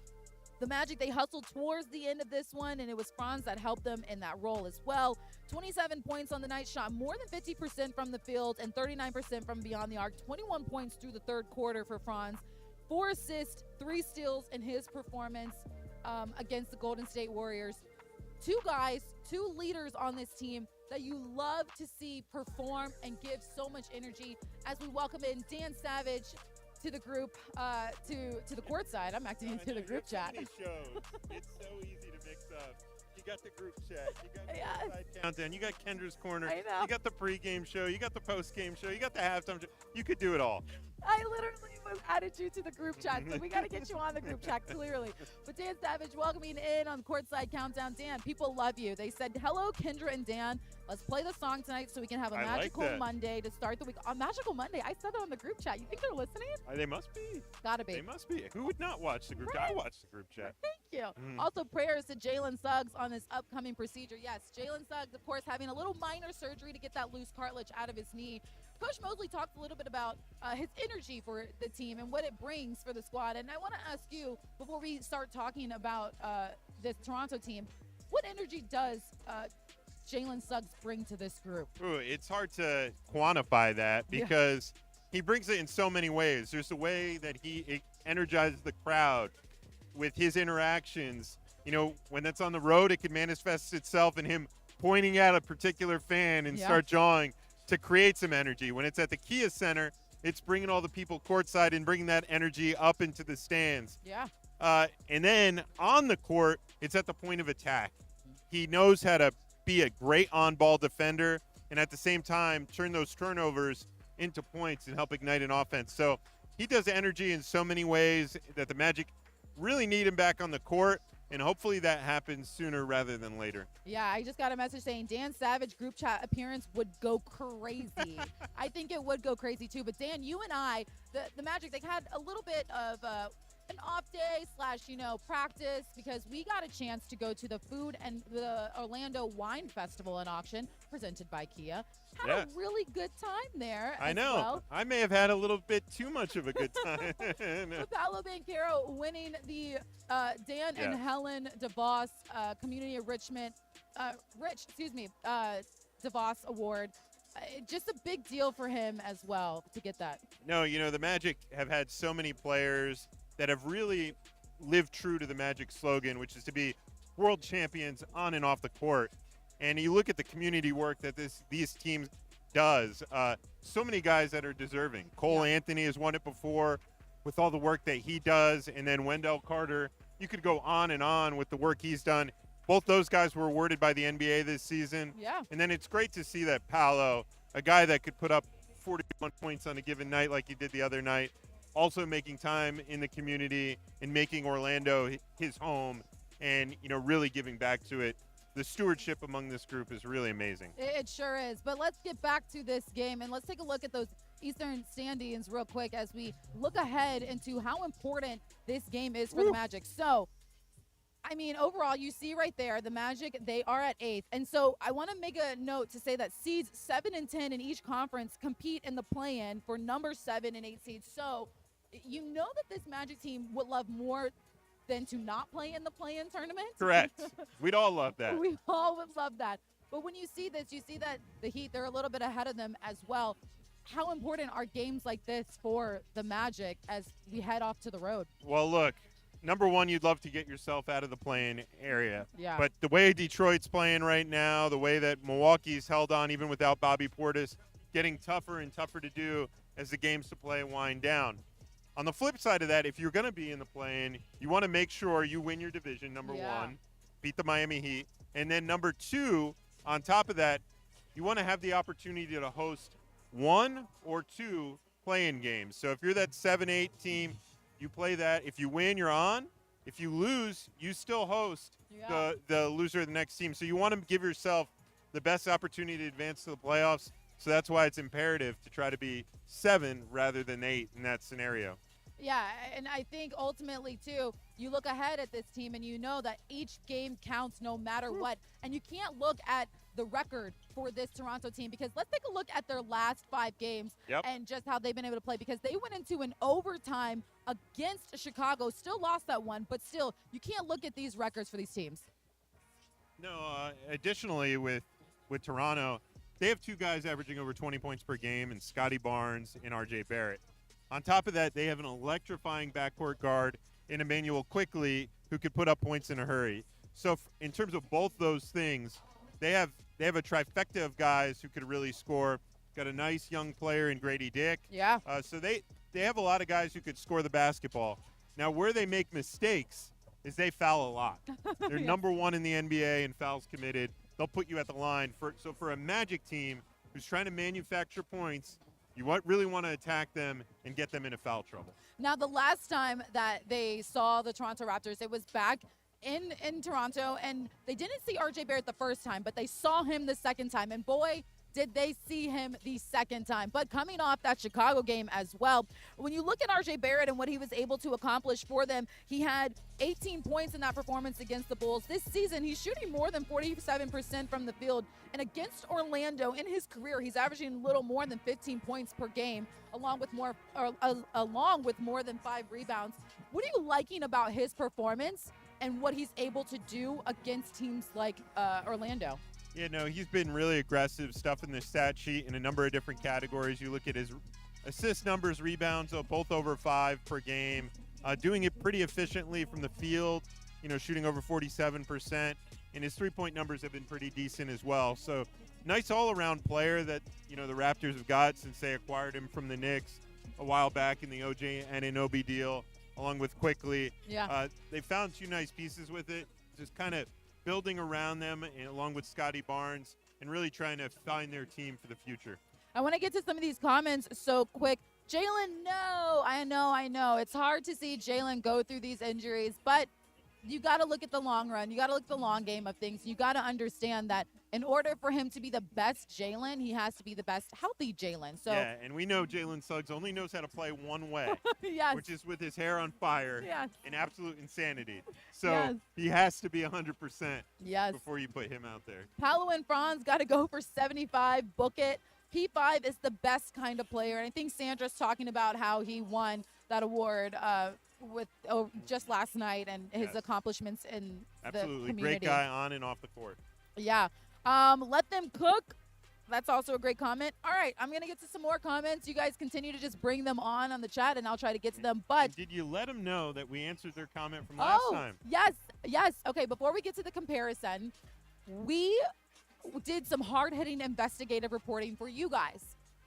the Magic, they hustled towards the end of this one, and it was Franz that helped them in that role as well. 27 points on the night, shot more than 50% from the field and 39% from beyond the arc. 21 points through the third quarter for Franz. 4 assists, 3 steals in his performance against the Golden State Warriors. 2 guys, 2 leaders on this team that you love to see perform and give so much energy. As we welcome in Dan Savage to the group, to the court side. I'm acting into the group chat. It's so easy to mix up. You got the group chat, you got the Courtside Countdown, you got Kendra's Corner, I know. you got the pregame show, you got the postgame show, you got the halftime show. You could do it all. I literally was added you to the group chat, so we got to get you on the group chat, clearly. But Dan Savage welcoming in on Courtside Countdown. Dan, people love you. They said, hello, Kendra and Dan. Let's play the song tonight so we can have a magical Monday to start the week. On Magical Monday, I said that on the group chat. You think they're listening? They must be. Gotta be. They must be. Who would not watch the group chat? I watch the group chat. Thank you. Also, prayers to Jalen Suggs on this upcoming procedure. Yes, Jalen Suggs, of course, having a little minor surgery to get that loose cartilage out of his knee. Coach Mosley talked a little bit about his energy for the team and what it brings for the squad. And I want to ask you, before we start talking about this Toronto team, what energy does Jalen Suggs bring to this group? Ooh, it's hard to quantify that because he brings it in so many ways. There's the way that he energizes the crowd with his interactions. You know, when that's on the road, it can manifest itself in him pointing at a particular fan and start jawing to create some energy. When it's at the Kia Center, It's bringing all the people courtside and bringing that energy up into the stands. Yeah. And then on the court, it's at the point of attack. He knows how to be a great on-ball defender and at the same time turn those turnovers into points and help ignite an offense. So he does energy in so many ways that the Magic really need him back on the court, and hopefully that happens sooner rather than later. Yeah, I just got a message saying Dan Savage group chat appearance would go crazy. I think it would go crazy too. But Dan, you and I, the Magic, they had a little bit of an off day / practice because we got a chance to go to the food and the Orlando Wine Festival in auction presented by Kia. Had Yes. a really good time there. I as know. Well. I may have had a little bit too much of a good time. With Paolo Banchero winning the Dan and Helen DeVos Community Enrichment DeVos Award. Just a big deal for him as well to get that. No, the Magic have had so many players that have really lived true to the Magic slogan, which is to be world champions on and off the court. And you look at the community work that these teams does. So many guys that are deserving. Cole Anthony has won it before with all the work that he does. And then Wendell Carter, you could go on and on with the work he's done. Both those guys were awarded by the NBA this season. Yeah. And then it's great to see that Paolo, a guy that could put up 41 points on a given night like he did the other night, also making time in the community and making Orlando his home and, really giving back to it. The stewardship among this group is really amazing. It sure is. But let's get back to this game and let's take a look at those Eastern standings real quick as we look ahead into how important this game is for the Magic. So, overall, you see right there, the Magic, they are at 8th. And so I want to make a note to say that seeds 7 and 10 in each conference compete in the play-in for number 7 and 8 seeds. So you know that this Magic team would love more than to not play in the play-in tournament. Correct. We'd all love that. We all would love that. But when you see this, you see that the Heat, they're a little bit ahead of them as well. How important are games like this for the Magic as we head off to the road? Well, look, number one, you'd love to get yourself out of the play-in area. Yeah. But the way Detroit's playing right now, the way that Milwaukee's held on even without Bobby Portis, getting tougher and tougher to do as the games to play wind down. On the flip side of that, if you're going to be in the play-in, you want to make sure you win your division, number one, beat the Miami Heat. And then number two, on top of that, you want to have the opportunity to host 1 or 2 play-in games. So if you're that 7-8 team, you play that. If you win, you're on. If you lose, you still host the loser of the next team. So you want to give yourself the best opportunity to advance to the playoffs. So that's why it's imperative to try to be 7 rather than 8 in that scenario. Yeah, and I think ultimately, too, you look ahead at this team and you know that each game counts no matter what. And you can't look at the record for this Toronto team because let's take a look at their last 5 games and just how they've been able to play because they went into an overtime against Chicago, still lost that one, but still, you can't look at these records for these teams. No, additionally, with Toronto, they have 2 guys averaging over 20 points per game, and Scotty Barnes and R.J. Barrett. On top of that, they have an electrifying backcourt guard in Emmanuel Quickley who could put up points in a hurry. So in terms of both those things, they have a trifecta of guys who could really score. Got a nice young player in Grady Dick. Yeah. So they have a lot of guys who could score the basketball. Now, where they make mistakes is they foul a lot. They're number 1 in the NBA in fouls committed. They'll put you at the line. So for a Magic team who's trying to manufacture points, you really want to attack them and get them into foul trouble. Now, the last time that they saw the Toronto Raptors, it was back in Toronto, and they didn't see R.J. Barrett the first time, but they saw him the second time, and boy, did they see him the second time. But coming off that Chicago game as well, when you look at R.J. Barrett and what he was able to accomplish for them, he had 18 points in that performance against the Bulls. This season, he's shooting more than 47% from the field. And against Orlando in his career, he's averaging a little more than 15 points per game, along with more than 5 rebounds. What are you liking about his performance and what he's able to do against teams like Orlando? Yeah, no, he's been really aggressive, stuff in the stat sheet in a number of different categories. You look at his assist numbers, rebounds, both over 5 per game, doing it pretty efficiently from the field, shooting over 47%, and his three-point numbers have been pretty decent as well. So nice all-around player that, the Raptors have got since they acquired him from the Knicks. a while back in the OJ Anunoby deal, along with Quickly. Yeah. They found two nice pieces with it, just kind of building around them, and along with Scotty Barnes, and really trying to find their team for the future. I want to get to some of these comments so quick. Jalen, no, I know. It's hard to see Jalen go through these injuries, but you got to look at the long run. You got to look at the long game of things. You got to understand that in order for him to be the best Jalen, he has to be the best healthy Jalen. So yeah, and we know Jalen Suggs only knows how to play one way, yes. which is with his hair on fire Yes. and absolute insanity. So Yes. he has to be 100% Yes. before you put him out there. Paolo and Franz got to go for 75. Book it. P5 is the best kind of player. And I think Sandra's talking about how he won that award just last night and his Yes. accomplishments in Absolutely. the community. Great guy on and off the court. Yeah. Let them cook. That's also a great comment. All right, I'm going to get to some more comments. You guys continue to just bring them on the chat, and I'll try to get to them. But And did you let them know that we answered their comment from last time? Yes. Okay, before we get to the comparison, we did some hard-hitting investigative reporting for you guys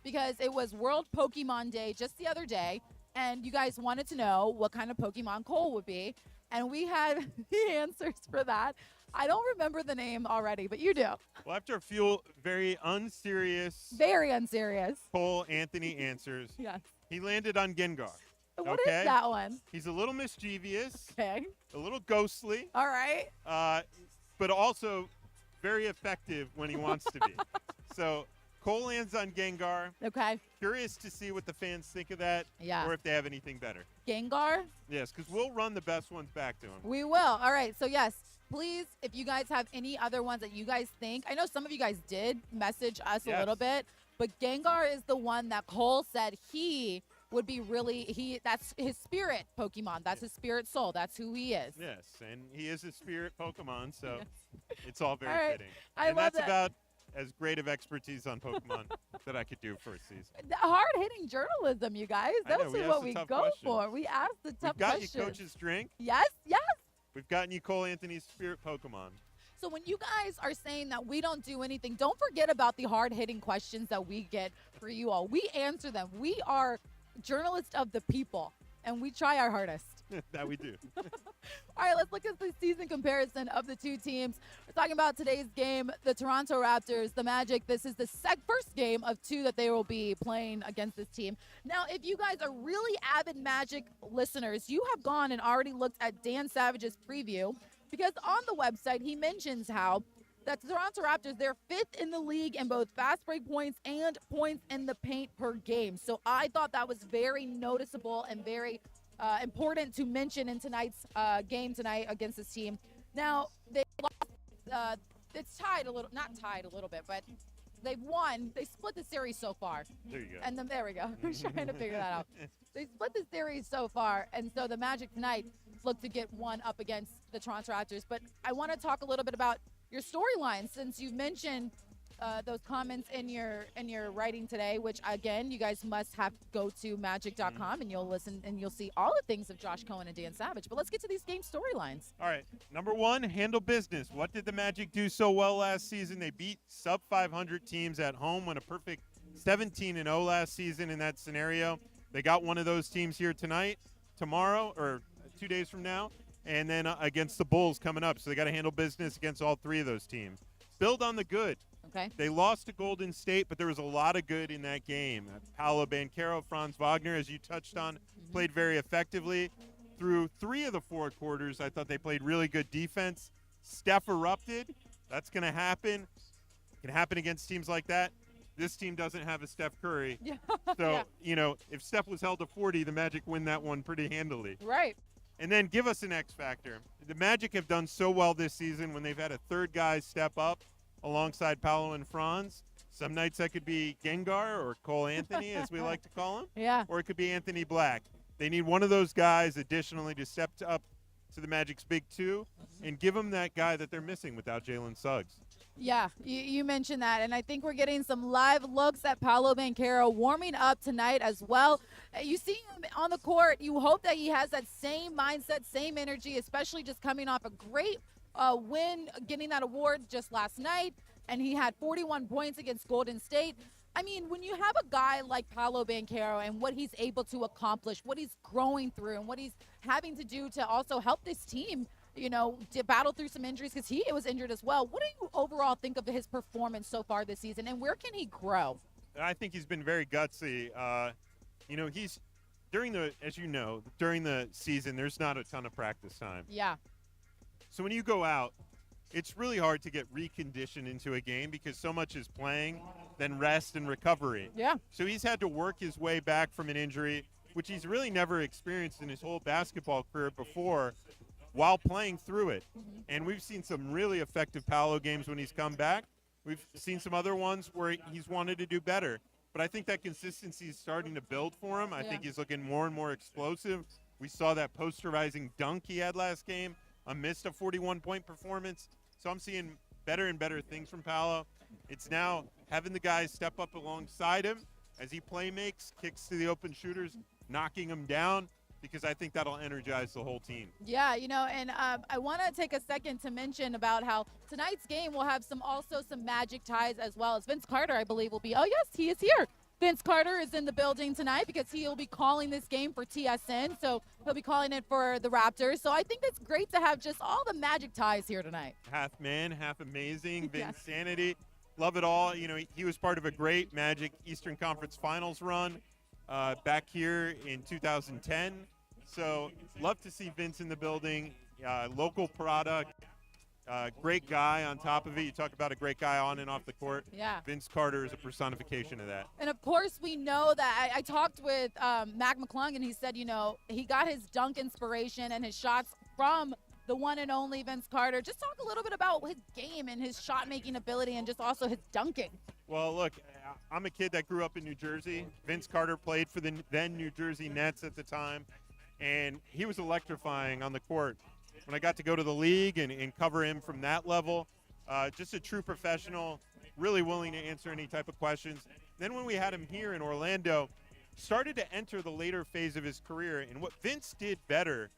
because it was World Pokemon Day just the other day, and you guys wanted to know what kind of Pokemon Cole would be, and we had the answers for that. I don't remember the name already, but you do. Well, after a few very unserious Very unserious. Cole Anthony answers, Yes. he landed on Gengar. What is okay? that one? He's a little mischievous, Okay. a little ghostly, All right. but also very effective when he wants to be. So Cole lands on Gengar. Okay. Curious to see what the fans think of that, Yeah. or if they have anything better. Gengar? Yes, because we'll run the best ones back to him. We will. All right. So, yes, please, if you guys have any other ones that you guys think, I know some of you guys did message us a Yes. little bit, but Gengar is the one that Cole said he would be that's his spirit Pokemon. That's his spirit soul. That's who he is. Yes, and he is a spirit Pokemon, so it's all very All right. fitting. I And love that's that. about as great of expertise on Pokemon that I could do for a season. The hard-hitting journalism, you guys. I know, That's we asked what the we tough go questions. for. We ask the tough We've got questions. you Coach's drink. Yes, yes. We've gotten you Cole Anthony's spirit Pokemon. So when you guys are saying that we don't do anything, don't forget about the hard-hitting questions that we get for you all. We answer them. We are journalists of the people, and we try our hardest. That we do. All right, let's look at the season comparison of the two teams. We're talking about today's game, the Toronto Raptors, the Magic. This is the first game of two that they will be playing against this team. Now, if you guys are really avid Magic listeners, you have gone and already looked at Dan Savage's preview because on the website, he mentions how that the Toronto Raptors, they're fifth in the league in both fast break points and points in the paint per game. So I thought that was very noticeable and very important to mention in tonight's game tonight against this team. Now, they lost, it's tied a little, not tied a little bit, but they've won. They split the series so far. There you go. And then there we go. I'm trying to figure that out. They split the series so far, and so the Magic tonight look to get one up against the Toronto Raptors. But I want to talk a little bit about your storyline since you've mentioned those comments in your writing today, which again, you guys must have go to magic.com and you'll listen and you'll see all the things of Josh Cohen and Dan Savage. But let's get to these game storylines. All right. Number one, handle business. What did the Magic do so well last season? They beat sub 500 teams at home, won a perfect 17-0 last season in that scenario. They got one of those teams here tonight, tomorrow, or 2 days from now, and then against the Bulls coming up. So they got to handle business against all three of those teams. Build on the good. Okay. They lost to Golden State, but there was a lot of good in that game. Paolo Banchero, Franz Wagner, as you touched on, played very effectively. Through 3 of the 4 quarters, I thought they played really good defense. Steph erupted. That's going to happen. It can happen against teams like that. This team doesn't have a Steph Curry. Yeah. So, Yeah. you know, if Steph was held to 40, the Magic win that one pretty handily. Right. And then give us an X factor. The Magic have done so well this season when they've had a third guy step up alongside Paolo and Franz. Some nights that could be Gengar or Cole Anthony, as we like to call him. Yeah. Or it could be Anthony Black. They need one of those guys additionally to step up to the Magic's big two and give them that guy that they're missing without Jalen Suggs. Yeah, you mentioned that, and I think we're getting some live looks at Paolo Banchero warming up tonight as well. You see him on the court. You hope that he has that same mindset, same energy, especially just coming off a great win, getting that award just last night, and he had 41 points against Golden State. I mean, when you have a guy like Paolo Banchero and what he's able to accomplish, what he's growing through, and what he's having to do to also help this team, to battle through some injuries because he was injured as well. What do you overall think of his performance so far this season, and where can he grow? I think he's been very gutsy. He's during the season, there's not a ton of practice time. Yeah. So when you go out, it's really hard to get reconditioned into a game because so much is playing, then rest and recovery. Yeah. So he's had to work his way back from an injury, which he's really never experienced in his whole basketball career before, while playing through it. And we've seen some really effective Paolo games when he's come back. We've seen some other ones where he's wanted to do better. But I think that consistency is starting to build for him. I think he's looking more and more explosive. We saw that posterizing dunk he had last game, amidst a 41-point performance. So I'm seeing better and better things from Paolo. It's now having the guys step up alongside him as he play makes, kicks to the open shooters, knocking them down, because I think that'll energize the whole team. Yeah, and I want to take a second to mention about how tonight's game will have some Magic ties as well as Vince Carter, I believe, will be. Oh, yes, he is here. Vince Carter is in the building tonight because he'll be calling this game for TSN. So he'll be calling it for the Raptors. So I think it's great to have just all the Magic ties here tonight. Half man, half amazing. Vince Yes. Sanity. Love it all. He was part of a great Magic Eastern Conference Finals run back here in 2010. So love to see Vince in the building. Local product. Great guy on top of it. You talk about a great guy on and off the court. Yeah. Vince Carter is a personification of that. And of course, we know that I talked with Mac McClung, and he said, he got his dunk inspiration and his shots from the one and only Vince Carter. Just talk a little bit about his game and his shot making ability and just also his dunking. Well, look, I'm a kid that grew up in New Jersey. Vince Carter played for the then New Jersey Nets at the time, and he was electrifying on the court. When I got to go to the league and cover him from that level, just a true professional, really willing to answer any type of questions. Then when we had him here in Orlando, started to enter the later phase of his career. And what Vince did better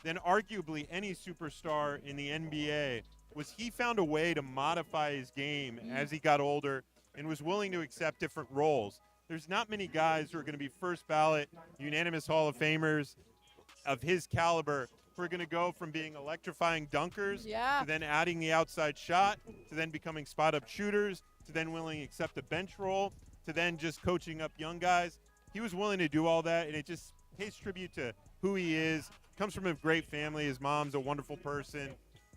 than arguably any superstar in the NBA was he found a way to modify his game as he got older and was willing to accept different roles. There's not many guys who are going to be first ballot, unanimous Hall of Famers of his caliber who are going to go from being electrifying dunkers to then adding the outside shot to then becoming spot-up shooters to then willing to accept a bench role to then just coaching up young guys. He was willing to do all that, and it just pays tribute to who he is. Comes from a great family. His mom's a wonderful person,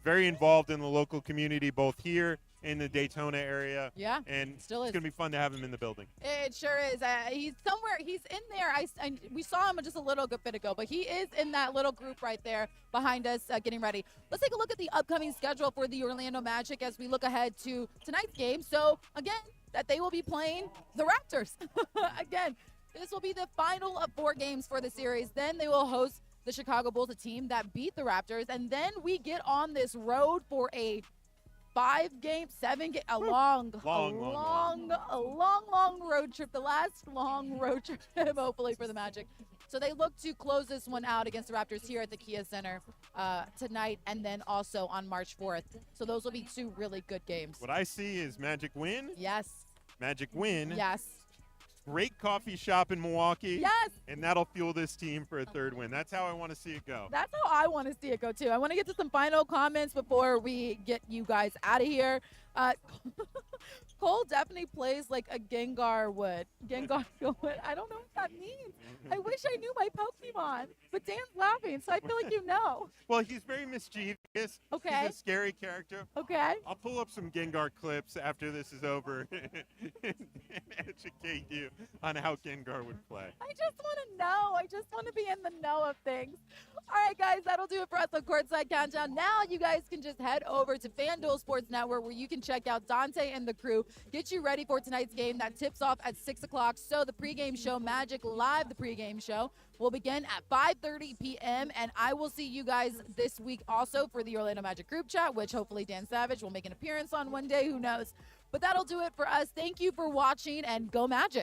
very involved in the local community, both here in the Daytona area. Yeah, and still is. It's going to be fun to have him in the building. It sure is. He's somewhere. He's in there. We saw him just a little bit ago, but he is in that little group right there behind us getting ready. Let's take a look at the upcoming schedule for the Orlando Magic as we look ahead to tonight's game. So, again, that they will be playing the Raptors. Again, this will be the final of 4 games for the series. Then they will host the Chicago Bulls, a team that beat the Raptors. And then we get on this road for a 5-game, 7-game, a long road trip, the last long road trip, hopefully, for the Magic. So they look to close this one out against the Raptors here at the Kia Center tonight and then also on March 4th. So those will be 2 really good games. What I see is Magic win. Yes. Magic win. Yes. Great coffee shop in Milwaukee. Yes. And that'll fuel this team for a 3rd win. That's how I want to see it go. That's how I want to see it go, too. I want to get to some final comments before we get you guys out of here. Cole definitely plays like a Gengar would. Gengar would. I don't know what that means. I wish I knew my Pokemon. But Dan's laughing, so I feel like you know. Well, he's very mischievous. Okay. He's a scary character. Okay. I'll pull up some Gengar clips after this is over and educate you on how Gengar would play. I just want to know. I just want to be in the know of things. All right, guys, that'll do it for us on Courtside Countdown. Now you guys can just head over to FanDuel Sports Network where you can check out Dante and the crew, get you ready for tonight's game that tips off at 6 o'clock. So the pregame show, Magic Live, the pregame show, will begin at 5:30 p.m. And I will see you guys this week also for the Orlando Magic group chat, which hopefully Dan Savage will make an appearance on one day. Who knows? But that'll do it for us. Thank you for watching, and go Magic.